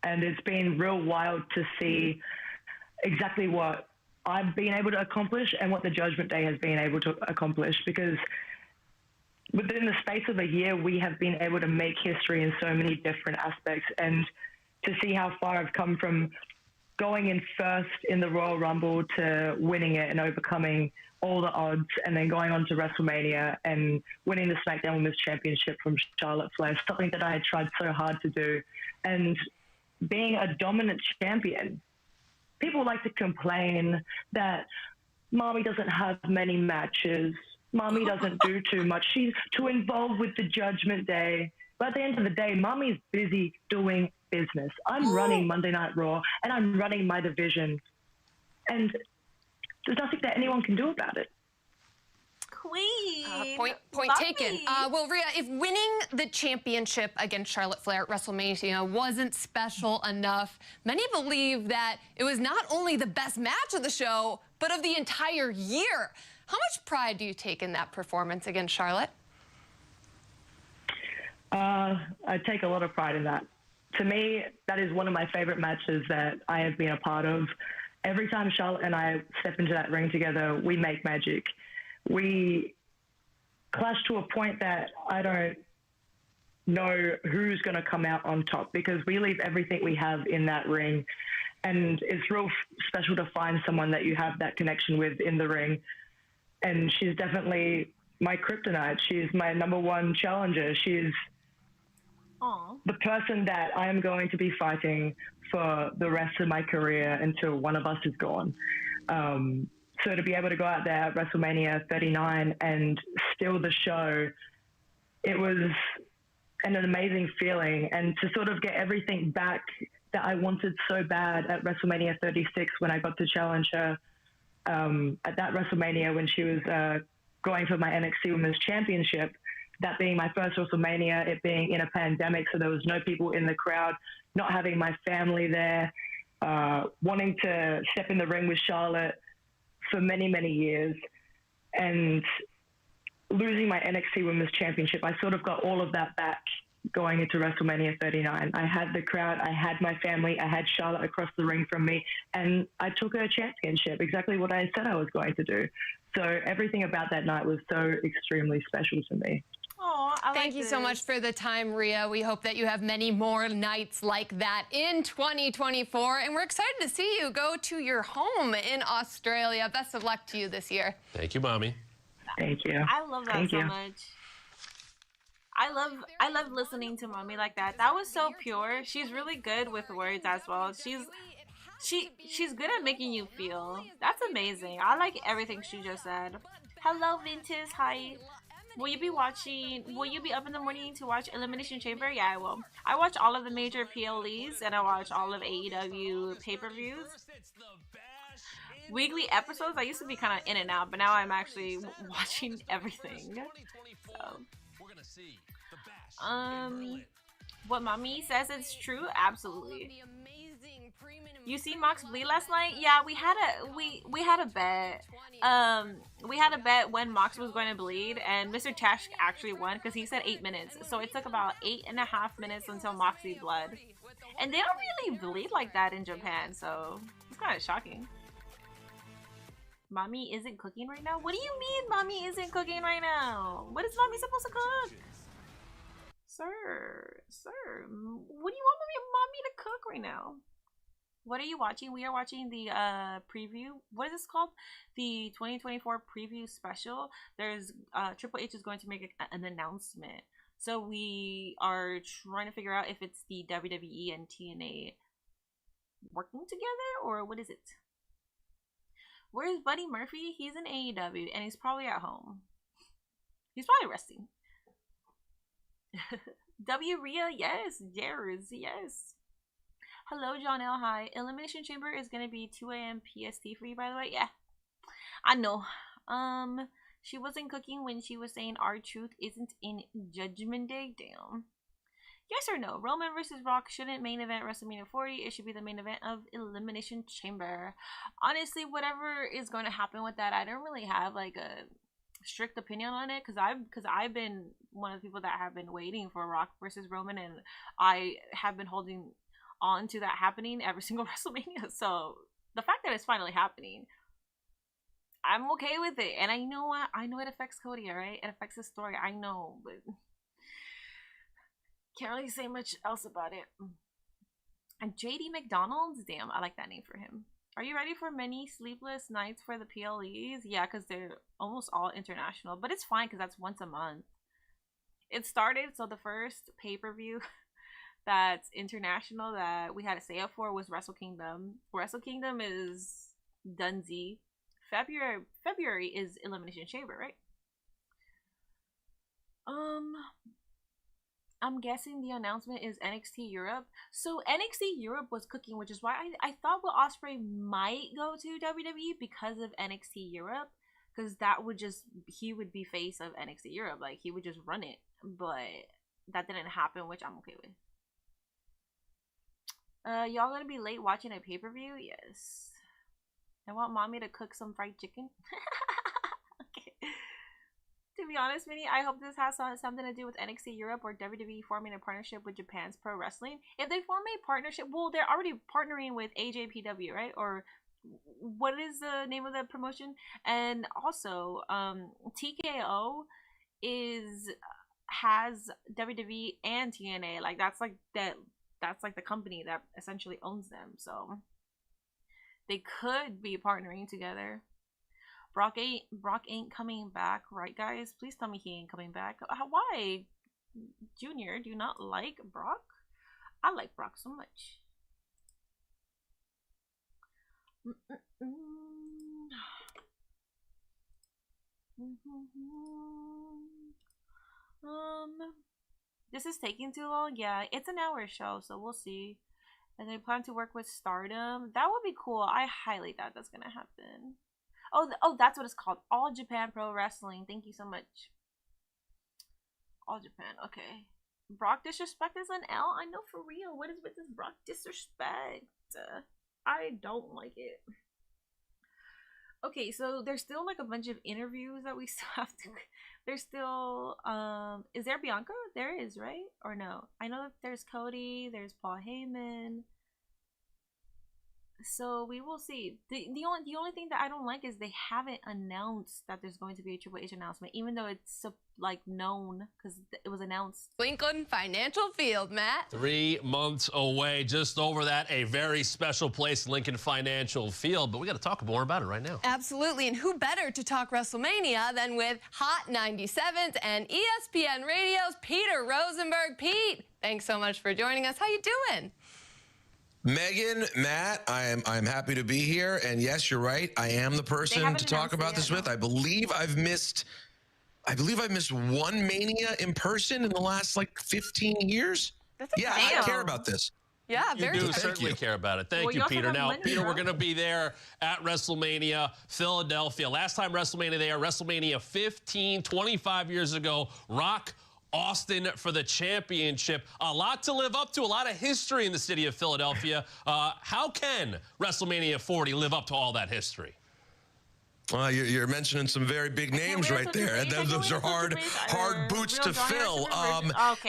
Speaker 8: and it's been real wild to see exactly what I've been able to accomplish and what the Judgment Day has been able to accomplish, because within the space of a year, we have been able to make history in so many different aspects, and to see how far I've come from going in first in the Royal Rumble to winning it and overcoming all the odds, and then going on to WrestleMania and winning the SmackDown Women's Championship from Charlotte Flair, something that I had tried so hard to do. And being a dominant champion, people like to complain that Mommy doesn't have many matches. Mommy doesn't do too much. She's too involved with the Judgment Day. But at the end of the day, Mommy's busy doing business. I'm running Monday Night Raw, and I'm running my division. And there's nothing that anyone can do about it.
Speaker 1: Queen.
Speaker 3: Point taken. Well, Rhea, if winning the championship against Charlotte Flair at WrestleMania wasn't special enough, many believe that it was not only the best match of the show, but of the entire year. How much pride do you take in that performance against Charlotte?
Speaker 8: I take a lot of pride in that. To me, that is one of my favorite matches that I have been a part of. Every time Charlotte and I step into that ring together, we make magic. We clash to a point that I don't know who's going to come out on top, because we leave everything we have in that ring. And it's real special to find someone that you have that connection with in the ring. And she's definitely my kryptonite. She's my number one challenger. She's the person that I am going to be fighting for the rest of my career until one of us is gone. So to be able to go out there at WrestleMania 39 and steal the show, it was an amazing feeling. And to sort of get everything back that I wanted so bad at WrestleMania 36 when I got to challenge her at that WrestleMania when she was going for my NXT Women's Championship, that being my first WrestleMania, it being in a pandemic, so there was no people in the crowd, not having my family there, wanting to step in the ring with Charlotte for many, many years, and losing my NXT Women's Championship. I sort of got all of that back going into WrestleMania 39. I had the crowd, I had my family, I had Charlotte across the ring from me, and I took her championship, exactly what I said I was going to do. So everything about that night was so extremely special to me.
Speaker 3: Thank you so much for the time, Rhea. We hope that you have many more nights like that in 2024. And we're excited to see you go to your home in Australia. Best of luck to you this year.
Speaker 4: Thank you, Mommy.
Speaker 8: Thank you.
Speaker 1: I love that so much. I love listening to Mommy like that. That was so pure. She's really good with words as well. She's good at making you feel. That's amazing. I like everything she just said. Hello, Vintis. Hi. Will you be up in the morning to watch Elimination Chamber? Yeah, I will. I watch all of the major PLEs, and I watch all of AEW pay-per-views. Weekly episodes, I used to be kind of in and out, but now I'm actually watching everything. So. What Mommy says it's true? Absolutely. You see Mox bleed last night? Yeah, we had a bet. We had a bet when Mox was going to bleed, and Mr. Tash actually won because he said 8 minutes. So it took about 8.5 minutes until Moxie bled. And they don't really bleed like that in Japan, so it's kind of shocking. Mommy isn't cooking right now? What do you mean Mommy isn't cooking right now? What is Mommy supposed to cook? Sir, what do you want mommy to cook right now? What are you watching? We are watching the preview. What is this called? The 2024 preview special. There's Triple H is going to make an announcement. So we are trying to figure out if it's the WWE and TNA working together, or what is it? Where's Buddy Murphy? He's in AEW and he's probably at home. He's probably resting. Rhea, yes. Hello, John L. Hi. Elimination Chamber is gonna be 2 a.m. PST for you, by the way. Yeah, I know. She wasn't cooking when she was saying R-Truth isn't in Judgment Day. Damn. Yes or no? Roman versus Rock shouldn't main event WrestleMania 40. It should be the main event of Elimination Chamber. Honestly, whatever is going to happen with that, I don't really have like a strict opinion on it, because I've been one of the people that have been waiting for Rock versus Roman, and I have been holding on to that happening every single WrestleMania. So the fact that it's finally happening, I'm okay with it. And I know what, I know it affects Cody, alright? It affects his story, I know, but can't really say much else about it. And JD McDonald's? Damn, I like that name for him. Are you ready for many sleepless nights for the PLEs? Yeah, because they're almost all international. But it's fine because that's once a month. It started, so the first pay-per-view that's international that we had to stay up for was Wrestle Kingdom. Wrestle Kingdom is Dunsey. February is Elimination Chamber, right? I'm guessing the announcement is NXT Europe. So NXT Europe was cooking, which is why I thought Will Ospreay might go to WWE because of NXT Europe. Because that would just, he would be face of NXT Europe. Like, he would just run it. But that didn't happen, which I'm okay with. Y'all gonna be late watching a pay-per-view? Yes. I want mommy to cook some fried chicken. Okay. To be honest, Minnie, I hope this has something to do with NXT Europe or WWE forming a partnership with Japan's Pro Wrestling. If they form a partnership, well, they're already partnering with AJPW, right? Or what is the name of the promotion? And also, TKO has WWE and TNA. Like, that's like the company that essentially owns them. So they could be partnering together. Brock ain't coming back, right, guys? Please tell me he ain't coming back. Why? Junior, do you not like Brock? I like Brock so much. This is taking too long. Yeah, it's an hour show, so we'll see. And they plan to work with Stardom. That would be cool. I highly doubt that's gonna happen. Oh, that's what it's called. All Japan Pro Wrestling. Thank you so much. All Japan. Okay. Brock disrespect is an L? I know, for real. What is with this Brock disrespect? I don't like it. Okay, so there's still like a bunch of interviews that we still have to... There's still... Is there Bianca? There is, right? Or no? I know that there's Cody. There's Paul Heyman. So we will see. The only thing that I don't like is they haven't announced that there's going to be a Triple H announcement, even though it's like known because it was announced.
Speaker 3: Lincoln Financial Field, Matt.
Speaker 4: 3 months away, just over that. A very special place, Lincoln Financial Field. But we got to talk more about it right now.
Speaker 3: Absolutely, and who better to talk WrestleMania than with Hot 97's and ESPN Radio's Peter Rosenberg. Pete, thanks so much for joining us. How you doing?
Speaker 9: Megan, Matt, I'm happy to be here, and yes, you're right. I am the person to talk about this with. I believe I've missed one Mania in person in the last like 15 years. I care about this.
Speaker 3: Yeah,
Speaker 4: you do certainly care about it. Thank you, Peter. Now, Peter, we're going to be there at WrestleMania, Philadelphia. Last time WrestleMania there, WrestleMania 15, 25 years ago. Rock Austin for the championship. A lot to live up to, a lot of history in the city of Philadelphia. How can WrestleMania 40 live up to all that history?
Speaker 9: Well, you're mentioning some very big names right there. Those are hard boots to fill.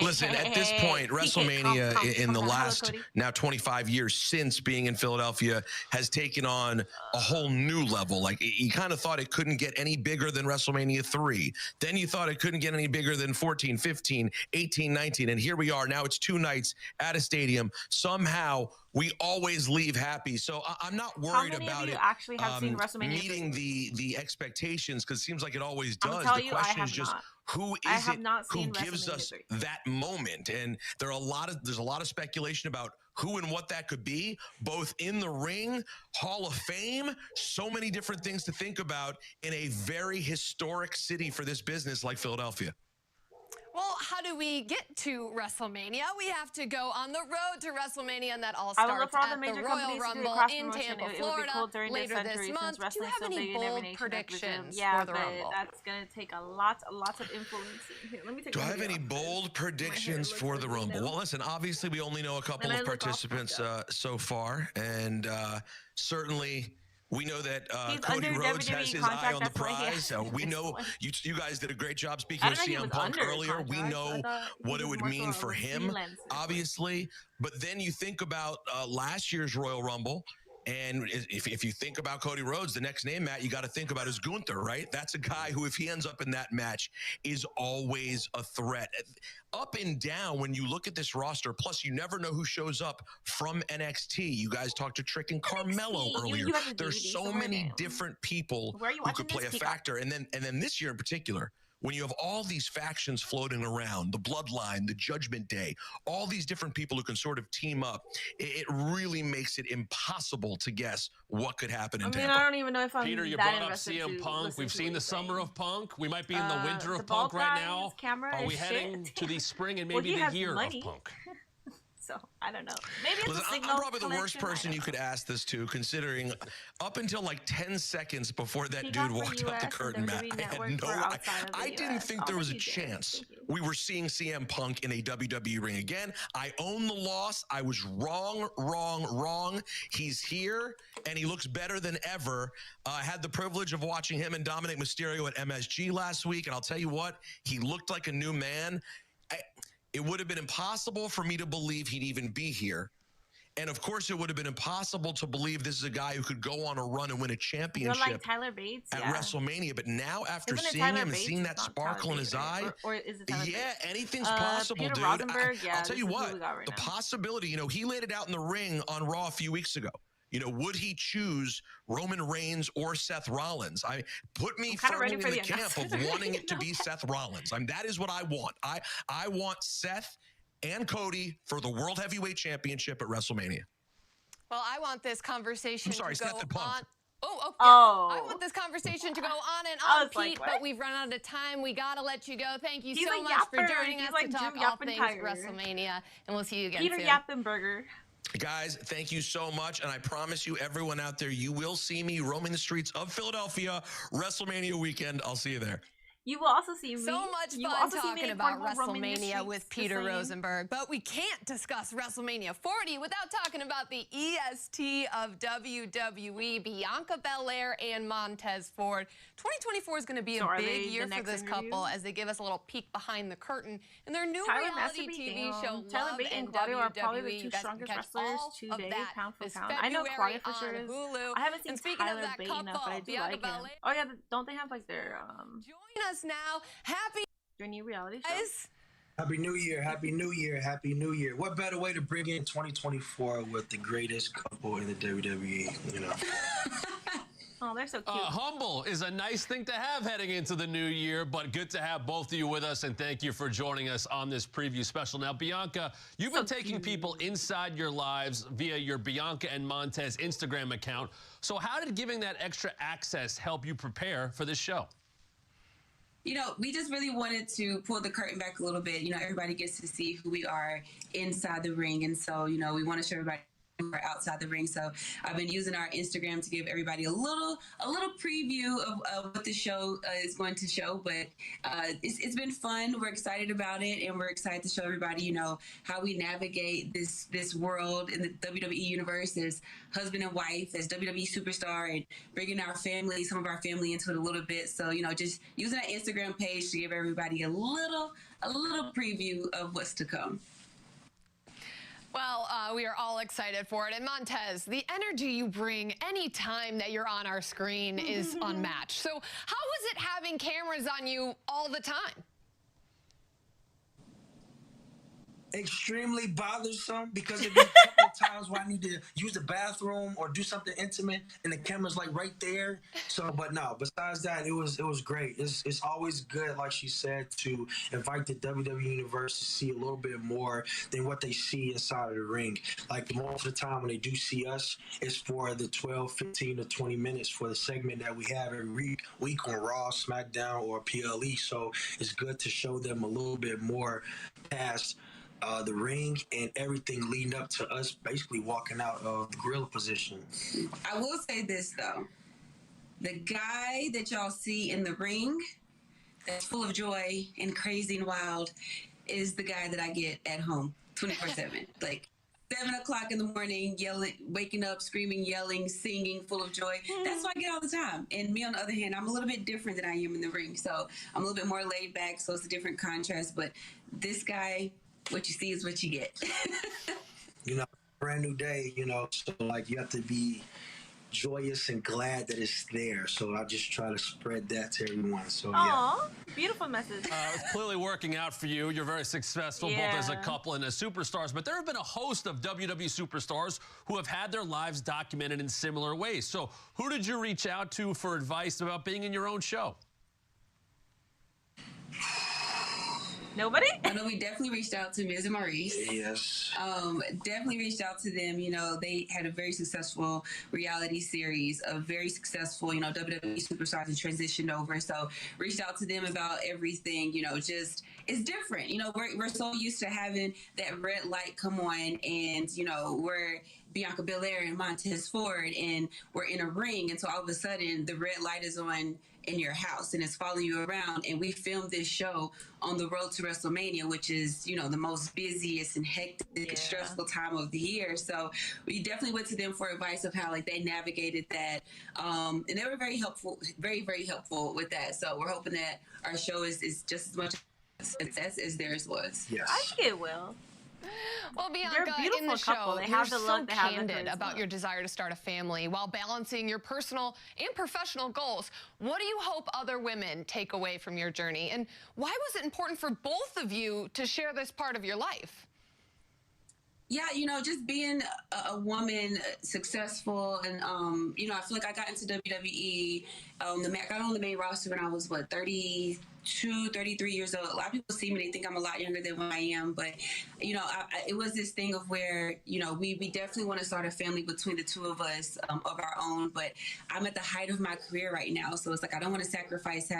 Speaker 9: Listen, at this point, WrestleMania in the last now 25 years since being in Philadelphia has taken on a whole new level. Like, you kind of thought it couldn't get any bigger than WrestleMania 3. Then you thought it couldn't get any bigger than 14, 15, 18, 19. And here we are. Now it's 2 nights at a stadium. Somehow we always leave happy. So I'm not worried about it
Speaker 1: actually have seen WrestleMania
Speaker 9: meeting the expectations, because it seems like it always does. The question is just who is it who gives us that moment? And there's a lot of speculation about who and what that could be, both in the ring, Hall of Fame, so many different things to think about in a very historic city for this business like Philadelphia.
Speaker 3: Well, how do we get to WrestleMania? We have to go on the road to WrestleMania, and that all starts at the Royal Rumble in Tampa, Florida, later this month. Do you have any bold predictions for the Rumble?
Speaker 1: That's going to take a lot of influence. Here, let me take
Speaker 9: Do I have any bold predictions for the Rumble? Well, listen, obviously we only know a couple of participants so far, and certainly we know that Cody Rhodes has his eye on the prize. We know you guys did a great job speaking of CM Punk earlier. We know what it would mean for him, obviously. But then you think about last year's Royal Rumble, And if you think about Cody Rhodes, the next name, Matt, you got to think about is Gunther, right? That's a guy who, if he ends up in that match, is always a threat. Up and down when you look at this roster, plus you never know who shows up from NXT. You guys talked to Trick and Carmelo earlier. There's so many different people who could play a factor. And then this year in particular, when you have all these factions floating around, the Bloodline, the Judgment Day, all these different people who can sort of team up, it really makes it impossible to guess what could happen in Tampa.
Speaker 1: I don't even know if I'm
Speaker 4: Peter, you brought up CM Punk. We've seen the summer of Punk. We might be in the winter of Punk right now. Are we heading to the spring and maybe the year of Punk?
Speaker 1: So I don't know. Maybe it's
Speaker 9: Listen,
Speaker 1: a signal.
Speaker 9: I'm probably the worst person you could ask this to, considering up until like 10 seconds before that dude walked out the curtain, Matt, I didn't think there was a chance we were seeing CM Punk in a WWE ring again. I own the loss. I was wrong. He's here, and he looks better than ever. I had the privilege of watching him and Dominic Mysterio at MSG last week, and I'll tell you what, he looked like a new man. It would have been impossible for me to believe he'd even be here. And of course, it would have been impossible to believe this is a guy who could go on a run and win a championship
Speaker 1: like Tyler Bates,
Speaker 9: at WrestleMania. But now, after seeing him and seeing that sparkle in his eye,
Speaker 1: or is it Tyler Bates?
Speaker 9: Anything's possible,
Speaker 1: Peter
Speaker 9: dude.
Speaker 1: Rosenberg,
Speaker 9: I'll tell you what, the possibility, he laid it out in the ring on Raw a few weeks ago. Would he choose Roman Reigns or Seth Rollins? Put me firmly in the camp of wanting it to be Seth Rollins. That is what I want. I want Seth and Cody for the World Heavyweight Championship at WrestleMania.
Speaker 3: Well, I want this conversation to go
Speaker 9: Seth and Punk.
Speaker 3: on. I want this conversation to go on and on, Pete, but we've run out of time. We got to let you go. Thank you so much for joining us to talk all things WrestleMania, and we'll see you again soon.
Speaker 1: Peter Yappenberger.
Speaker 9: Guys, thank you so much, and I promise you, everyone out there, you will see me roaming the streets of Philadelphia WrestleMania weekend. I'll see you there.
Speaker 1: You will also see me.
Speaker 3: So much fun talking about WrestleMania with Peter Rosenberg, but we can't discuss WrestleMania 40 without talking about the EST of WWE, Bianca Belair and Montez Ford. 2024 is going to be a big year for this couple as they give us a little peek behind the curtain in their new reality TV show, Love and WWE.
Speaker 1: Are probably the two strongest wrestlers today, pound for pound. I know Claudia for sure is. I haven't seen Tyler Bate enough, but I do like him. Oh yeah, don't they have like their
Speaker 3: Join us now. Happy
Speaker 1: new reality show.
Speaker 10: Happy New Year, Happy New Year, Happy New Year. What better way to bring in 2024 with the greatest couple in the WWE,
Speaker 1: Oh, they're so cute.
Speaker 4: Humble is a nice thing to have heading into the new year, but good to have both of you with us, and thank you for joining us on this preview special. Now, Bianca, you've been taking people inside your lives via your Bianca and Montez Instagram account. So how did giving that extra access help you prepare for this show?
Speaker 11: We just really wanted to pull the curtain back a little bit. Everybody gets to see who we are inside the ring. And so, we want to show everybody we're outside the ring. So I've been using our Instagram to give everybody a little preview of what the show is going to show. But it's been fun. We're excited about it, and we're excited to show everybody, how we navigate this world in the WWE universe as husband and wife, as WWE superstar, and bringing our family, some of our family into it a little bit. So just using our Instagram page to give everybody a little preview of what's to come.
Speaker 3: Well, we are all excited for it. And Montez, the energy you bring anytime that you're on our screen is unmatched. So how was it having cameras on you all the time?
Speaker 10: Extremely bothersome, because there'd be a couple of times where I need to use the bathroom or do something intimate and the camera's like right there. So, but no, besides that, it was great. It's always good, like she said, to invite the WWE universe to see a little bit more than what they see inside of the ring. Like most of the time when they do see us, it's for the 12, 15 to 20 minutes for the segment that we have every week on Raw, SmackDown, or PLE. So it's good to show them a little bit more past the ring and everything leading up to us basically walking out of the gorilla position.
Speaker 11: I will say this, though. The guy that y'all see in the ring that's full of joy and crazy and wild is the guy that I get at home 24/7. Like 7 o'clock in the morning, yelling, waking up, screaming, yelling, singing, full of joy. That's what I get all the time. And me, on the other hand, I'm a little bit different than I am in the ring. So I'm a little bit more laid back, so it's a different contrast. But this guy, what you see is what you get.
Speaker 10: You know, brand new day, you know. So like you have to be joyous and glad that it's there. So I just try to spread that to everyone. So yeah.
Speaker 1: Beautiful message.
Speaker 4: It's clearly working out for you. You're very successful, both as a couple and as superstars. But there have been a host of WWE superstars who have had their lives documented in similar ways. So who did you reach out to for advice about being in your own show?
Speaker 1: Nobody?
Speaker 11: I know we definitely reached out to Miz and Maurice.
Speaker 10: Yes.
Speaker 11: Definitely reached out to them. You know, they had a very successful reality series of very successful, you know, WWE superstars and transitioned over. So reached out to them about everything, you know, just it's different. You know, we're so used to having that red light come on and, you know, we're Bianca Belair and Montez Ford and we're in a ring. And so all of a sudden the red light is on in your house and it's following you around. And we filmed this show on the road to WrestleMania, which is, you know, the most busiest and hectic and stressful time of the year. So we definitely went to them for advice of how like they navigated that. And they were very helpful, very, very helpful with that. So we're hoping that our show is just as much success as theirs was.
Speaker 10: Yes.
Speaker 1: I think it will.
Speaker 3: Well, Bianca,
Speaker 1: They're a beautiful
Speaker 3: in the
Speaker 1: couple.
Speaker 3: show,
Speaker 1: They
Speaker 3: you're
Speaker 1: have the
Speaker 3: so
Speaker 1: look, they have the
Speaker 3: candid
Speaker 1: charisma.
Speaker 3: about your desire to start a family while balancing your personal and professional goals. What do you hope other women take away from your journey? And why was it important for both of you to share this part of your life?
Speaker 11: Yeah, you know, just being a woman, successful, and, you know, I feel like I got into WWE, I got on the main roster when I was, 32, 33 years old. A lot of people see me, they think I'm a lot younger than what I am, but, you know, it was this thing of where, you know, we definitely want to start a family between the two of us of our own, but I'm at the height of my career right now, so it's like I don't want to sacrifice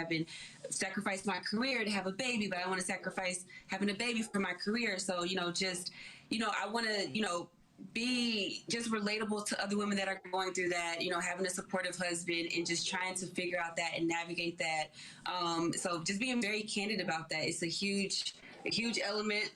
Speaker 11: my career to have a baby, but I want to sacrifice having a baby for my career, so, you know, just... You know, I want to, you know, be just relatable to other women that are going through that, you know, having a supportive husband and just trying to figure out that and navigate that. So just being very candid about that. It's a huge element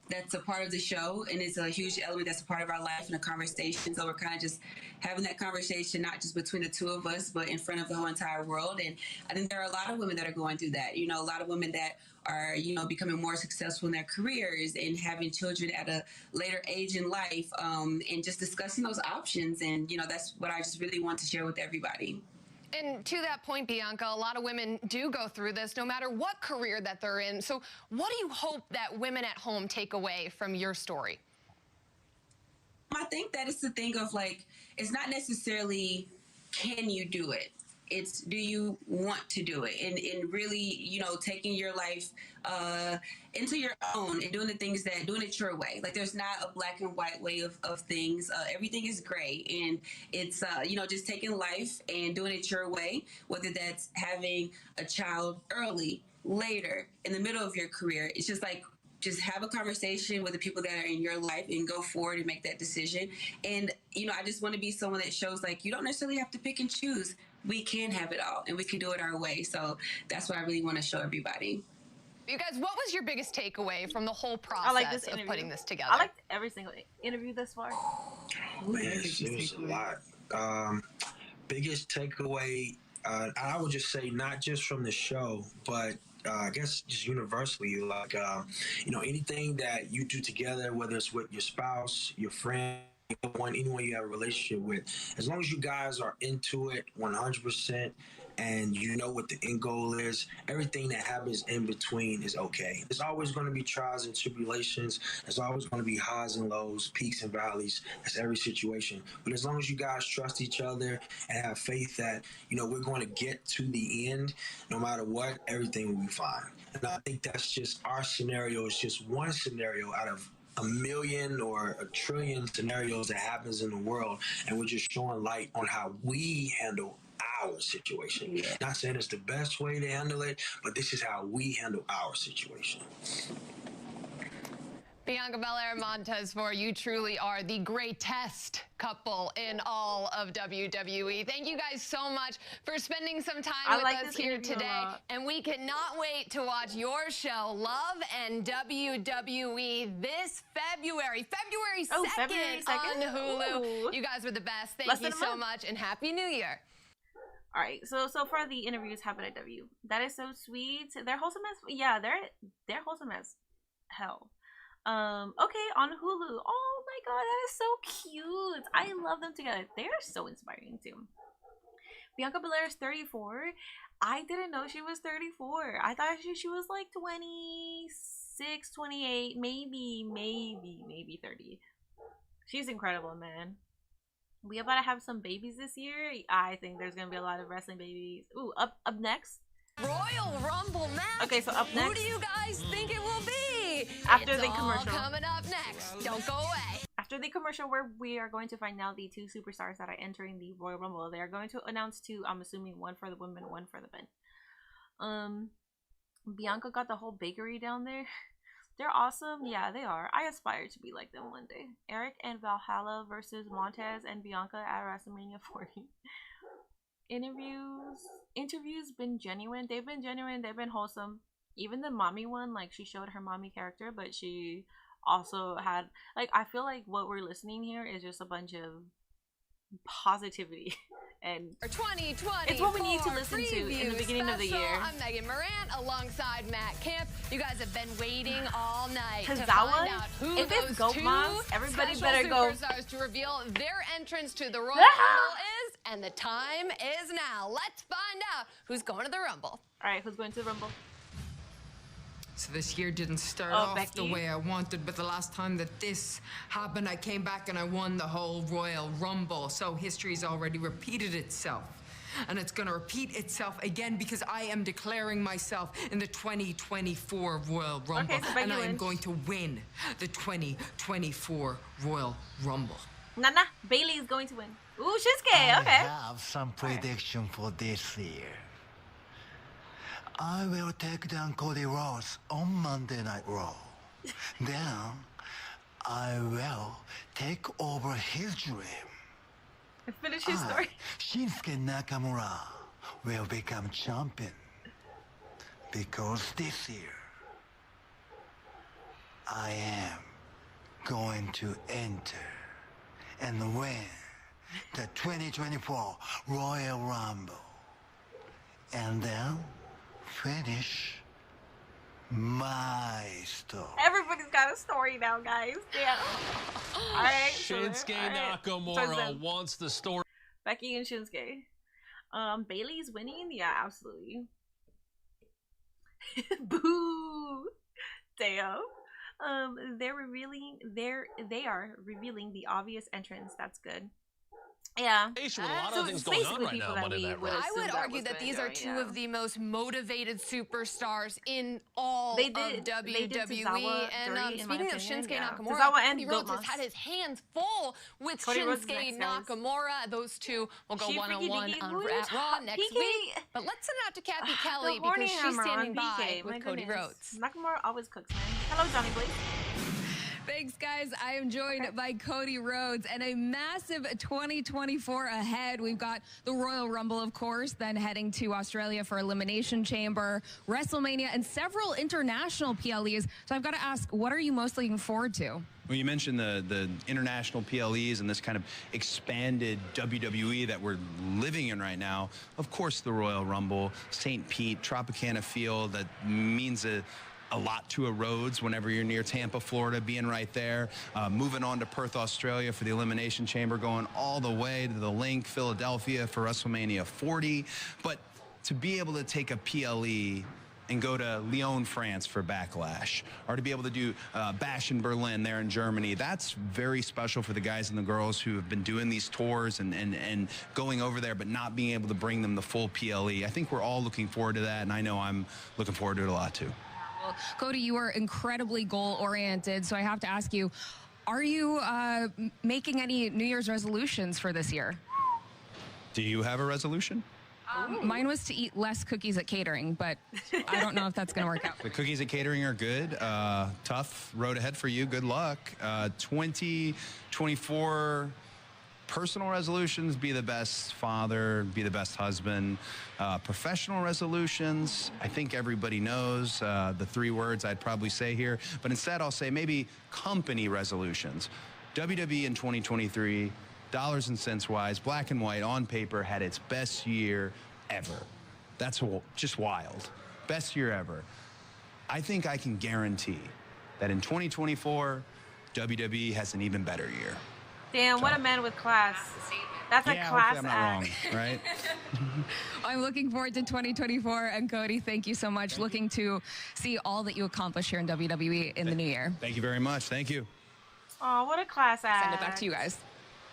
Speaker 11: that's a part of the show, and it's a huge element that's a part of our life and a conversation. So we're kind of just having that conversation, not just between the two of us, but in front of the whole entire world. And I think there are a lot of women that are going through that, you know, a lot of women that are, you know, becoming more successful in their careers and having children at a later age in life, and just discussing those options. And, you know, that's what I just really want to share with everybody.
Speaker 3: And to that point, Bianca, a lot of women do go through this no matter what career that they're in. So what do you hope that women at home take away from your story?
Speaker 11: I think that it's the thing of like, it's not necessarily can you do it? It's do you want to do it? And really, you know, taking your life into your own and doing it your way. Like there's not a black and white way of things. Everything is gray. And it's, you know, just taking life and doing it your way, whether that's having a child early, later, in the middle of your career. It's just like, just have a conversation with the people that are in your life and go forward and make that decision. And, you know, I just want to be someone that shows like you don't necessarily have to pick and choose. We can have it all and we can do it our way. So that's what I really want to show everybody.
Speaker 3: You guys, what was your biggest takeaway from the whole process of putting this together?
Speaker 1: I liked every single interview thus far.
Speaker 10: Man, it was a lot. Biggest takeaway, I would just say not just from the show, but I guess just universally, like, you know, anything that you do together, whether it's with your spouse, your friend, anyone you have a relationship with, as long as you guys are into it 100% and you know what the end goal is, everything that happens in between is okay. There's always going to be trials and tribulations. There's always going to be highs and lows, peaks and valleys. That's every situation. But as long as you guys trust each other and have faith that, you know, we're going to get to the end, no matter what, everything will be fine. And I think that's just our scenario. It's just one scenario out of a million or a trillion scenarios that happens in the world, and we're just showing light on how we handle our situation. Yeah. Not saying it's the best way to handle it, but this is how we handle our situation.
Speaker 3: Bianca Belair and Montez Ford, you truly are the greatest couple in all of WWE. Thank you guys so much for spending some time with us here today. And we cannot wait to watch your show, Love and WWE, this February 2nd on Hulu. Ooh. You guys were the best. Thank you so much, and Happy New Year.
Speaker 1: All right, so far the interviews happen at W. That is so sweet. They're wholesome as they're wholesome as hell. Okay, on Hulu. Oh my god, that is so cute. I love them together. They're so inspiring too. Bianca Belair is 34. I didn't know she was 34. I thought she was like 26, 28, maybe 30. She's incredible, man. We about to have some babies this year. I think there's gonna be a lot of wrestling babies. Ooh, up next.
Speaker 3: Royal Rumble match.
Speaker 1: Okay, so up next.
Speaker 3: Who do you guys think it will be?
Speaker 1: After
Speaker 3: it's
Speaker 1: the commercial.
Speaker 3: All coming up next. Don't go away.
Speaker 1: After the commercial, where we are going to find out the two superstars that are entering the Royal Rumble. They are going to announce two. I'm assuming one for the women, one for the men. Bianca got the whole bakery down there. They're awesome. Yeah, they are. I aspire to be like them one day. Eric and Valhalla versus Montez and Bianca at WrestleMania 40. Interviews been genuine. They've been genuine. They've been wholesome. Even the mommy one, like, she showed her mommy character, but she also had, like, I feel like what we're listening here is just a bunch of positivity. And
Speaker 3: 2020
Speaker 1: it's what we need to listen to in the beginning of the year.
Speaker 3: I'm Megan Morant alongside Matt Camp. You guys have been waiting all night to
Speaker 1: Kazawa,
Speaker 3: find out who
Speaker 1: if it's
Speaker 3: those
Speaker 1: Goat
Speaker 3: two
Speaker 1: Moms, everybody
Speaker 3: special
Speaker 1: better go.
Speaker 3: superstars to reveal their entrance to the Royal Rumble is, and the time is now. Let's find out who's going to the Rumble.
Speaker 1: All right, who's going to the Rumble?
Speaker 12: So this year didn't start off
Speaker 1: Becky?
Speaker 12: the way I wanted, but the last time that this happened, I came back and I won the whole Royal Rumble. So history's already repeated itself. And it's gonna repeat itself again because I am declaring myself in the 2024 Royal Rumble.
Speaker 1: Okay, so
Speaker 12: and I am going to win the 2024 Royal Rumble.
Speaker 1: Nana, Bailey is going to win. Ooh, Shinsuke, okay.
Speaker 13: I have some prediction for this year. I will take down Cody Rhodes on Monday Night Raw. Then, I will take over his dream.
Speaker 1: Finish his story.
Speaker 13: Shinsuke Nakamura will become champion. Because this year, I am going to enter and win the 2024 Royal Rumble. And then finish my story.
Speaker 1: Everybody's got a story now, guys. Yeah. All right.
Speaker 4: Shinsuke Nakamura wants the story.
Speaker 1: Becky and Shinsuke. Bailey's winning? Yeah, absolutely. Boo. Damn. They are revealing the obvious entrance. That's good. Yeah.
Speaker 4: With a lot of things going on right now,
Speaker 3: I would argue that these are two of the most motivated superstars in all of WWE. And speaking of Shinsuke Nakamura, Cody Rhodes has had his hands full with Shinsuke Nakamura. Those two will go one-on-one at Raw next week. But let's send it out to Kathy Kelly because she's standing by with Cody Rhodes.
Speaker 1: Nakamura always cooks, man. Hello, Johnny Blaze.
Speaker 14: Thanks, guys. I am joined by Cody Rhodes and a massive 2024 ahead. We've got the Royal Rumble, of course, then heading to Australia for Elimination Chamber, WrestleMania, and several international PLEs. So I've got to ask, what are you most looking forward to?
Speaker 15: Well, you mentioned the international PLEs and this kind of expanded WWE that we're living in right now. Of course, the Royal Rumble, St. Pete, Tropicana Field, that means a lot to a Rhodes whenever you're near Tampa, Florida, being right there. Moving on to Perth, Australia for the Elimination Chamber, going all the way to the Link, Philadelphia for WrestleMania 40. But to be able to take a PLE and go to Lyon, France for Backlash, or to be able to do Bash in Berlin there in Germany, that's very special for the guys and the girls who have been doing these tours and going over there, but not being able to bring them the full PLE. I think we're all looking forward to that, and I know I'm looking forward to it a lot too.
Speaker 14: Well, Cody, you are incredibly goal-oriented, so I have to ask you, are you making any New Year's resolutions for this year?
Speaker 15: Do you have a resolution?
Speaker 14: Mine was to eat less cookies at catering, but I don't know if that's going to work out.
Speaker 15: The cookies at catering are good. Tough road ahead for you. Good luck. 2024 personal resolutions: be the best father, be the best husband. Professional resolutions, I think everybody knows the 3 words I'd probably say here, but instead I'll say maybe company resolutions. WWE in 2023, dollars and cents wise, black and white on paper, had its best year ever. That's just wild. Best year ever. I think I can guarantee that in 2024, WWE has an even better year.
Speaker 1: Damn, what a man with class. That's a class
Speaker 15: I'm not
Speaker 1: act.
Speaker 15: wrong, right?
Speaker 14: I'm looking forward to 2024. And Cody, thank you so much. Looking to see all that you accomplish here in WWE in the new year.
Speaker 15: Thank you very much. Thank you.
Speaker 1: Oh, what a class act.
Speaker 14: Send it back to you guys.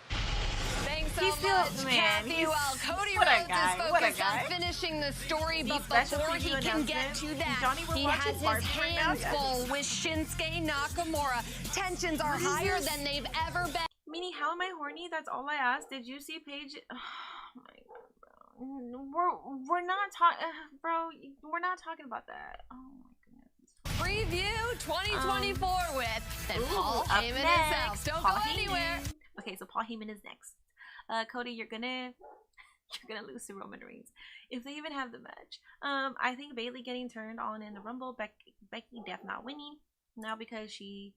Speaker 3: Thanks so
Speaker 1: He's still,
Speaker 3: much,
Speaker 1: man,
Speaker 3: Kathy.
Speaker 1: he's-
Speaker 3: Well, Cody
Speaker 1: what a
Speaker 3: Rhodes
Speaker 1: guy,
Speaker 3: is
Speaker 1: what a
Speaker 3: focused on
Speaker 1: guy.
Speaker 3: finishing the story,
Speaker 1: The
Speaker 3: but
Speaker 1: special
Speaker 3: before he
Speaker 1: preview
Speaker 3: can get
Speaker 1: announcement.
Speaker 3: to that,
Speaker 1: Johnny, we're
Speaker 3: he
Speaker 1: watching
Speaker 3: has his
Speaker 1: Barbie right now,
Speaker 3: hands
Speaker 1: yes.
Speaker 3: full with Shinsuke Nakamura. Tensions are
Speaker 1: What is
Speaker 3: higher
Speaker 1: this?
Speaker 3: than they've ever been.
Speaker 1: Meaning, how am I horny? That's all I asked. Did you see Paige? Oh my god, bro. We're not talking, bro. We're not talking about that. Oh my goodness.
Speaker 3: Preview 2024 with and Paul
Speaker 1: up
Speaker 3: Heyman himself.
Speaker 1: next,
Speaker 3: Don't
Speaker 1: Paul
Speaker 3: go anywhere.
Speaker 1: Heyman. Okay, so Paul Heyman is next. Cody, you're gonna lose to Roman Reigns if they even have the match. I think Bayley getting turned on in the Rumble. Becky Def not winning now because she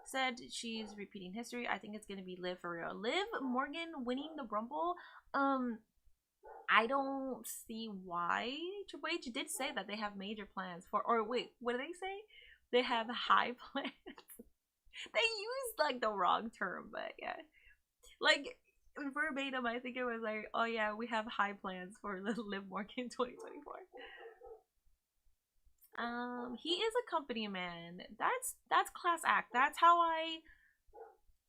Speaker 1: said she's repeating history. I think it's gonna be Liv for real. Liv Morgan winning the Rumble. I don't see why. Triple H did say that they have major plans for. Or wait, what did they say? They have high plans. They used like the wrong term, but yeah, like verbatim. I think it was like, oh yeah, we have high plans for Liv Morgan 2024. He is a company man. That's class act. That's how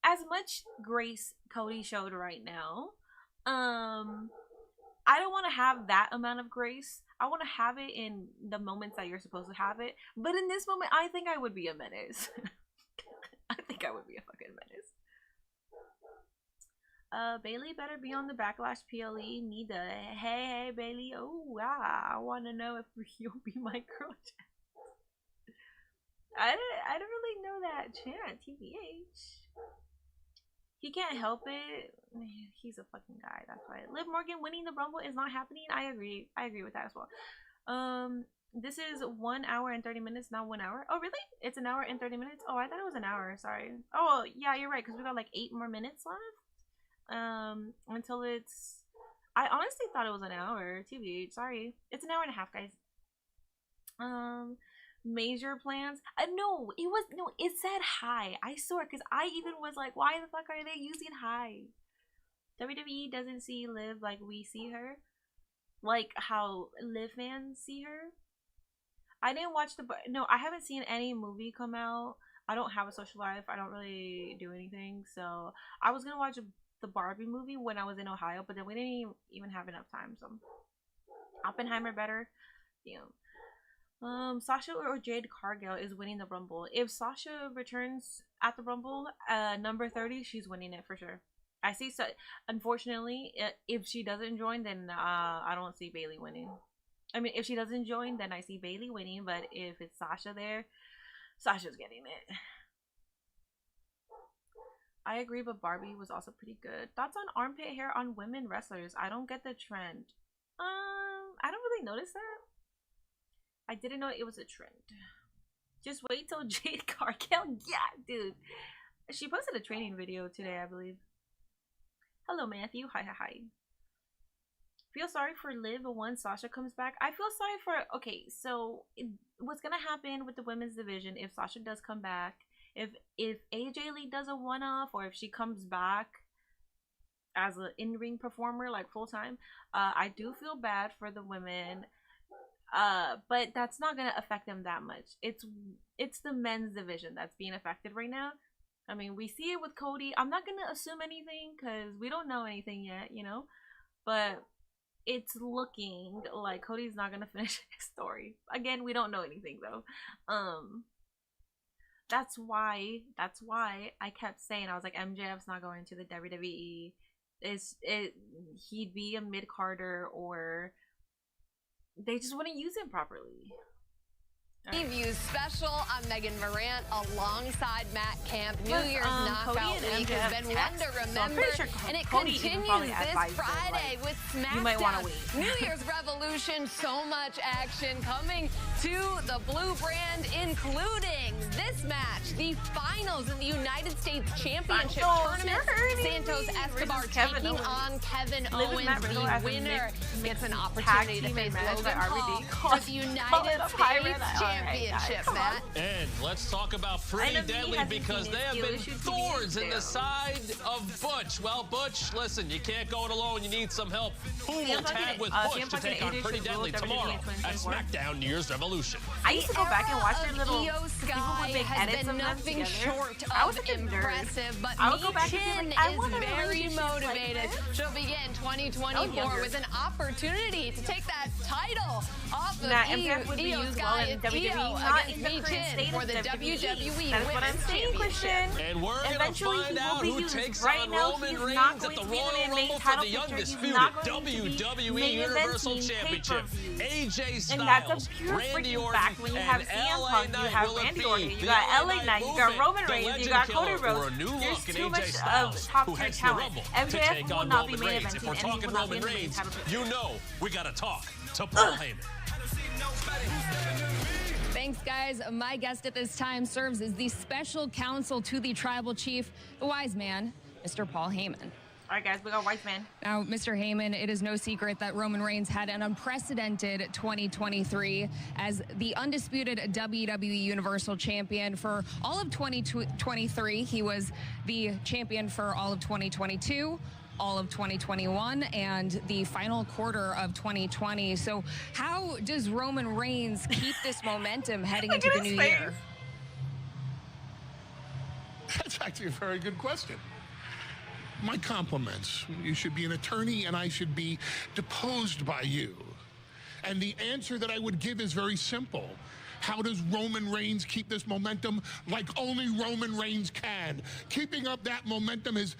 Speaker 1: as much grace Cody showed right now. I don't want to have that amount of grace. I want to have it in the moments that you're supposed to have it. But in this moment, I think I would be a menace. I think I would be a fucking menace. Bayley better be on the Backlash PLE. Need the hey Bayley. Oh wow, I want to know if you'll be my girl. I don't really know that chant. TBH. He can't help it. He's a fucking guy. That's why. Liv Morgan winning the Rumble is not happening. I agree. I agree with that as well. This is 1 hour and 30 minutes, not 1 hour. Oh, really? It's an hour and 30 minutes? Oh, I thought it was an hour. Sorry. Oh, yeah, you're right. Because we got like 8 more minutes left. Until it's... I honestly thought it was an hour. TBH. Sorry. It's an hour and a half, guys. Major plans. No, it said high. I swear, because I even was like, why the fuck are they using high? WWE doesn't see Liv like we see her, like how Liv fans see her. I didn't watch I haven't seen any movie come out. I don't have a social life. I don't really do anything, so I was gonna watch the Barbie movie when I was in Ohio, but then we didn't even have enough time. So Oppenheimer better. Damn. Sasha or Jade Cargill is winning the Rumble. If Sasha returns at the Rumble, number 30, she's winning it for sure. I see. So, unfortunately, if she doesn't join, then I don't see Bayley winning. I mean, if she doesn't join, then I see Bayley winning. But if it's Sasha there, Sasha's getting it. I agree, but Barbie was also pretty good. Thoughts on armpit hair on women wrestlers? I don't get the trend. I don't really notice that. I didn't know it was a trend. Just wait till Jade Cargill. Yeah, dude. She posted a training video today, I believe. Hello, Matthew. Hi. Feel sorry for Liv once Sasha comes back. I feel sorry for... Okay, so what's going to happen with the women's division if Sasha does come back? If AJ Lee does a one-off, or if she comes back as an in-ring performer, like full-time, I do feel bad for the women. But that's not gonna affect them that much. It's the men's division that's being affected right now. I mean, we see it with Cody. I'm not gonna assume anything because we don't know anything yet, you know. But it's looking like Cody's not gonna finish his story. Again, we don't know anything though. That's why I kept saying, I was like, MJF's not going to the WWE. He'd be a mid-carder, or they just wouldn't use him properly.
Speaker 3: Preview special. I'm Megan Morant alongside Matt Camp. New Year's Knockout Week has been one to remember, and it continues this Friday with SmackDown. New Year's Revolution. So much action coming to the Blue Brand, including this match, the finals in the United States Championship Tournament. Santos Escobar taking on Kevin Owens. The winner gets an opportunity to face Logan Paul for the United States Championship. championship, Matt.
Speaker 4: And let's talk about Pretty Deadly because they have been thorns in the side of Butch. Well, Butch, listen, you can't go it alone. You need some help. Who will tag with Butch to take on Pretty Deadly tomorrow at SmackDown New Year's Revolution?
Speaker 1: I used to go back and watch their little
Speaker 3: Io Sky has been nothing short of impressive, but Michin is very motivated. She'll begin 2024 with an opportunity to take that title off of Io Sky. Io against Michin for the WWE Women's Championship.
Speaker 4: And we're going to find out who takes on Roman Reigns at the Royal Rumble for the undisputed WWE Universal Championship. AJ Styles, Randy Orton, and LA Knight will it be.
Speaker 1: You got LA Knight, you got Roman Reigns, you got Cody Rhodes. There's too much of top-tier talent. MJF will not be main eventing,
Speaker 4: if we're
Speaker 1: and
Speaker 4: talking
Speaker 1: he will not be
Speaker 4: Roman
Speaker 1: in the main
Speaker 4: Reigns,
Speaker 1: title picture.
Speaker 4: you know we got to talk to Paul Heyman.
Speaker 14: Thanks, guys. My guest at this time serves as the special counsel to the tribal chief, the wise man, Mr. Paul Heyman.
Speaker 1: All right, guys, we got wise man.
Speaker 14: Now, Mr. Heyman, it is no secret that Roman Reigns had an unprecedented 2023 as the undisputed WWE Universal Champion for all of 2023. He was the champion for all of 2022. All of 2021 and the final quarter of 2020. So how does Roman Reigns keep this momentum heading into the new year?
Speaker 16: That's actually a very good question. My compliments. You should be an attorney and I should be deposed by you. And the answer that I would give is very simple. How does Roman Reigns keep this momentum like only Roman Reigns can? Keeping up that momentum is,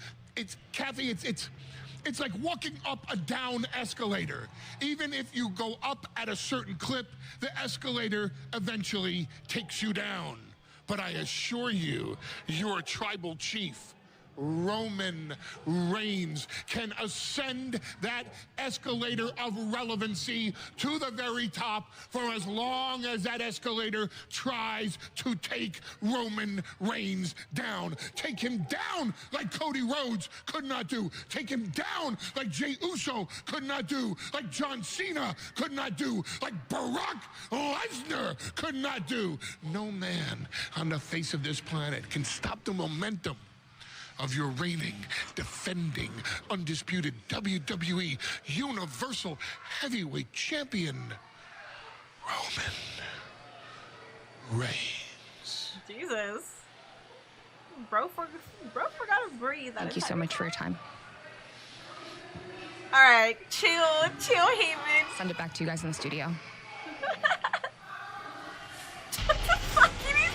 Speaker 16: Kathy, it's like walking up a down escalator. Even if you go up at a certain clip, the escalator eventually takes you down. But I assure you, your tribal chief, Roman Reigns, can ascend that escalator of relevancy to the very top for as long as that escalator tries to take Roman Reigns down. Take him down like Cody Rhodes could not do. Take him down like Jey Uso could not do. Like John Cena could not do. Like Brock Lesnar could not do. No man on the face of this planet can stop the momentum of your reigning, defending, undisputed WWE Universal Heavyweight Champion, Roman Reigns.
Speaker 1: Jesus. Bro forgot to breathe.
Speaker 14: Thank you so much for your time.
Speaker 1: All right, chill, Heyman.
Speaker 14: Send it back to you guys in the studio.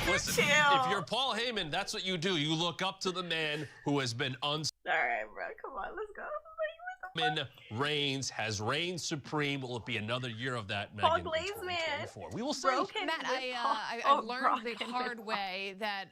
Speaker 4: Listen, if you're Paul Heyman, that's what you do. You look up to the man who has been
Speaker 1: All right, bro. Come on, let's go.
Speaker 4: Roman Reigns has reigned supreme. Will it be another year of that,
Speaker 1: Paul
Speaker 4: Megan?
Speaker 1: Glaze, man.
Speaker 4: We will see.
Speaker 3: Matt, I've learned the hard way that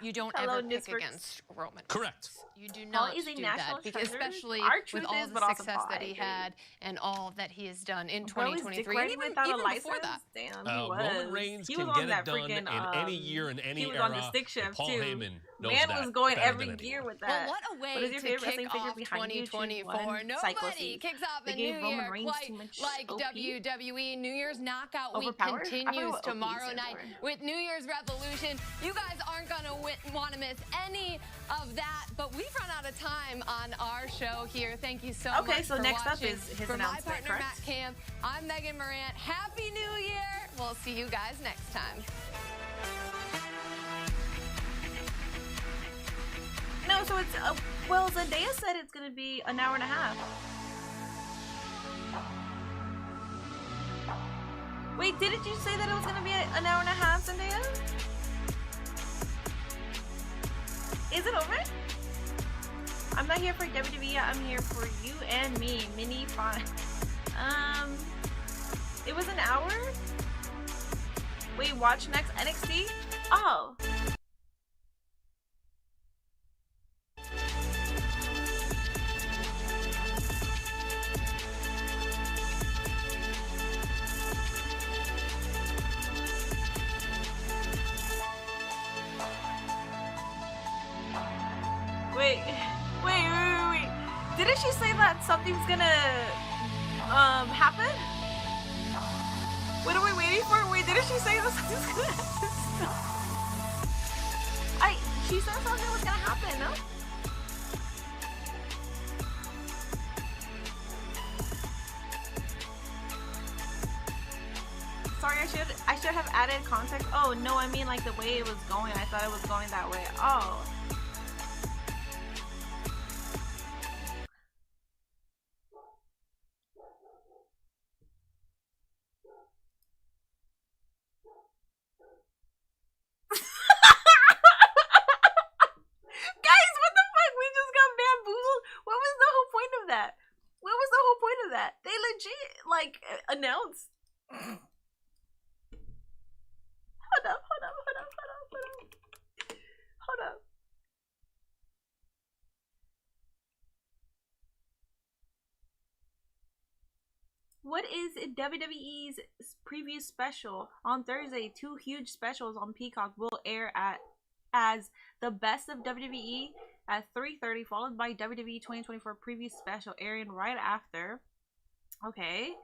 Speaker 3: you don't ever pick against Roman.
Speaker 4: Correct.
Speaker 3: You do not do that, because especially with all the success that he had and all that he has done in 2023, and even before that.
Speaker 4: Roman Reigns can get it done in any year, in any era.
Speaker 1: He was on the stick shift,
Speaker 4: Paul
Speaker 1: too.
Speaker 4: Heyman knows
Speaker 1: Man
Speaker 4: that
Speaker 1: was going
Speaker 4: better
Speaker 1: every
Speaker 4: than
Speaker 1: gear with
Speaker 3: Well,
Speaker 1: that.
Speaker 3: what a way to kick off 2024. Nobody kicks off a new year quite like WWE. New Year's Knockout Week continues tomorrow night with New Year's Revolution. You guys aren't going to want to miss any of that, but we've run out of time on our show here. Thank you so much for watching.
Speaker 1: Okay, so next up is his
Speaker 3: For
Speaker 1: announcement,
Speaker 3: my partner,
Speaker 1: correct?
Speaker 3: Matt Camp, I'm Megan Morant. Happy New Year. We'll see you guys next time.
Speaker 1: No, so it's, well, Zendaya said it's going to be an hour and a half. Wait, didn't you say that it was going to be an hour and a half, Zendaya? Is it over? I'm not here for WWE, I'm here for you and me, Mini Fun. It was an hour? Wait, watch next NXT? Oh. Wait. Didn't she say that something's gonna happen? What are we waiting for? Wait, didn't she she saying something's gonna happen? She said something was gonna happen, no? Sorry, I should have added context. Oh no, I mean like the way it was going. I thought it was going that way. Oh. Guys, what the fuck? We just got bamboozled. What was the whole point of that? What was the whole point of that? They legit like announced. Hold up. What is WWE's preview special? On Thursday, 2 huge specials on Peacock will air as the best of WWE at 3:30, followed by WWE 2024 preview special airing right after. Okay.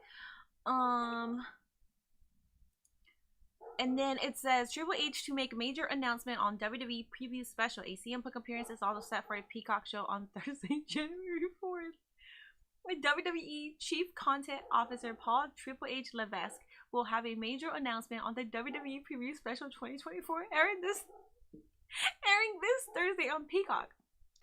Speaker 1: And then it says Triple H to make major announcement on WWE preview special. A CM Punk appearance is also set for a Peacock show on Thursday, January 4th. With WWE Chief Content Officer Paul Triple H Levesque will have a major announcement on the WWE preview special 2024 airing this Thursday on Peacock.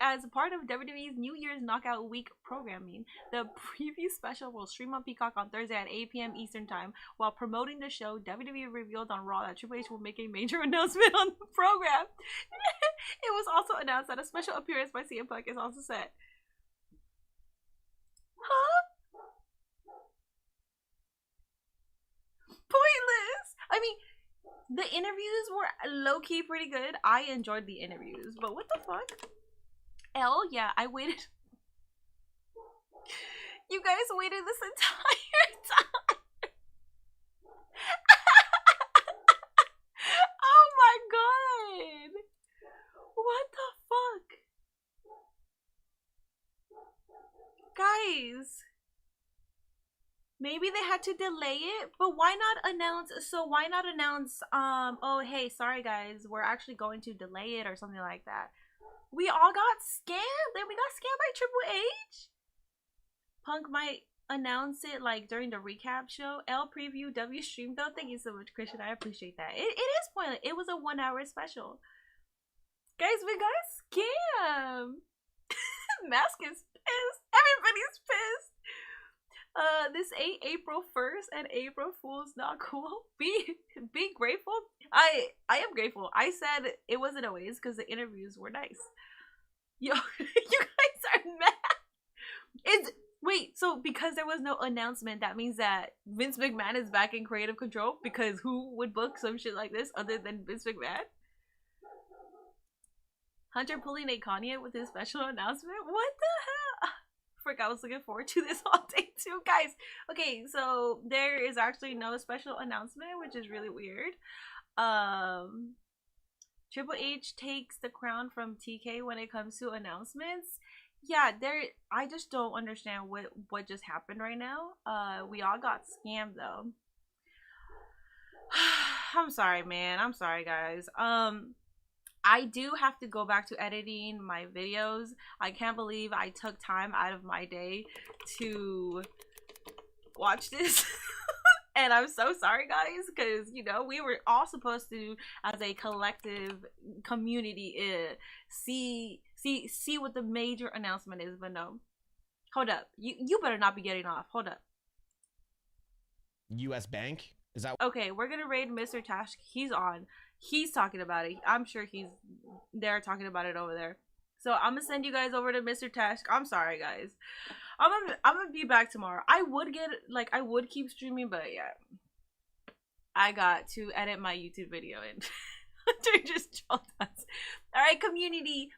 Speaker 1: As part of WWE's New Year's Knockout Week programming, the preview special will stream on Peacock on Thursday at 8 p.m. Eastern Time. While promoting the show, WWE revealed on Raw that Triple H will make a major announcement on the program. It was also announced that a special appearance by CM Punk is also set. Huh? Pointless! I mean, the interviews were low-key pretty good. I enjoyed the interviews, but what the fuck? Yeah, I waited. You guys waited this entire time. Oh my god. What the fuck? Guys. Maybe they had to delay it, but why not announce, oh hey, sorry guys, we're actually going to delay it or something like that. We all got scammed, and we got scammed by Triple H. Punk might announce it like during the recap show. L preview W stream though. Thank you so much, Christian. I appreciate that. It is pointless. It was a 1-hour special. Guys, we got scammed. Mask is pissed. Everybody's pissed. This ain't April 1st and April Fool's not cool. Be grateful. I am grateful. I said it wasn't always because the interviews were nice. Yo, you guys are mad. Wait, so because there was no announcement, that means that Vince McMahon is back in creative control? Because who would book some shit like this other than Vince McMahon? Hunter pulling a Kanye with his special announcement? What the hell? Frick, I was looking forward to this all day too. Guys, okay, so there is actually no special announcement, which is really weird. Triple H takes the crown from TK when it comes to announcements. Yeah, I just don't understand what just happened right now. We all got scammed though. I'm sorry, man. I'm sorry, guys. I do have to go back to editing my videos. I can't believe I took time out of my day to watch this. And I'm so sorry, guys, because, you know, we were all supposed to, as a collective community, see what the major announcement is. But no. Hold up. You better not be getting off. Hold up.
Speaker 17: U.S. Bank? Is that
Speaker 1: okay? We're gonna raid Mr. Tash. He's on. He's talking about it. I'm sure he's there talking about it over there. So I'm gonna send you guys over to Mr. Tash. I'm sorry, guys. I'm gonna be back tomorrow. I would keep streaming, but yeah, I got to edit my YouTube video and just trolled us. All right, community,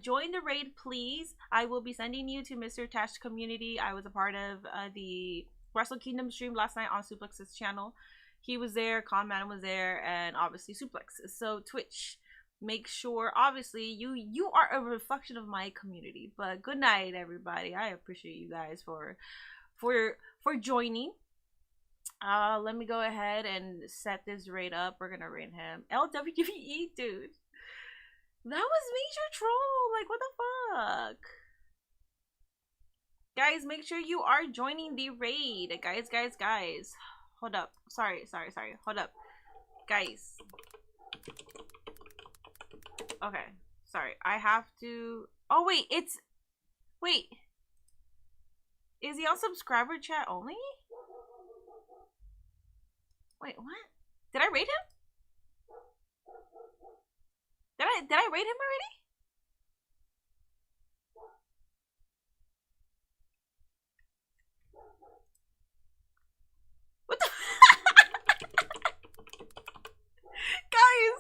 Speaker 1: join the raid, please. I will be sending you to Mr. Tash community. I was a part of the Wrestle Kingdom stream last night on Suplex's channel. He was there, Conman was there, and obviously Suplex. So Twitch, make sure, obviously, you are a reflection of my community. But good night, everybody. I appreciate you guys for joining. Let me go ahead and set this raid up. We're gonna raid him. LWWE, dude. That was major troll. Like, what the fuck? Guys, make sure you are joining the raid. Guys. Hold up. Sorry. Hold up. Guys. Okay. Sorry. I have to... Oh, wait. Wait. Is he on subscriber chat only? Wait, what? Did I raid him? Did I raid him already? What the Guys,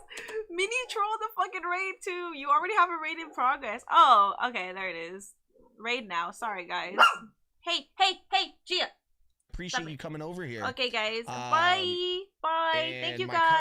Speaker 1: mini troll the fucking raid too. You already have a raid in progress. Oh, okay, there it is. Raid now. Sorry, guys. Hey, Gia.
Speaker 17: Appreciate you coming over here.
Speaker 1: Okay, guys. Bye. Thank you, guys.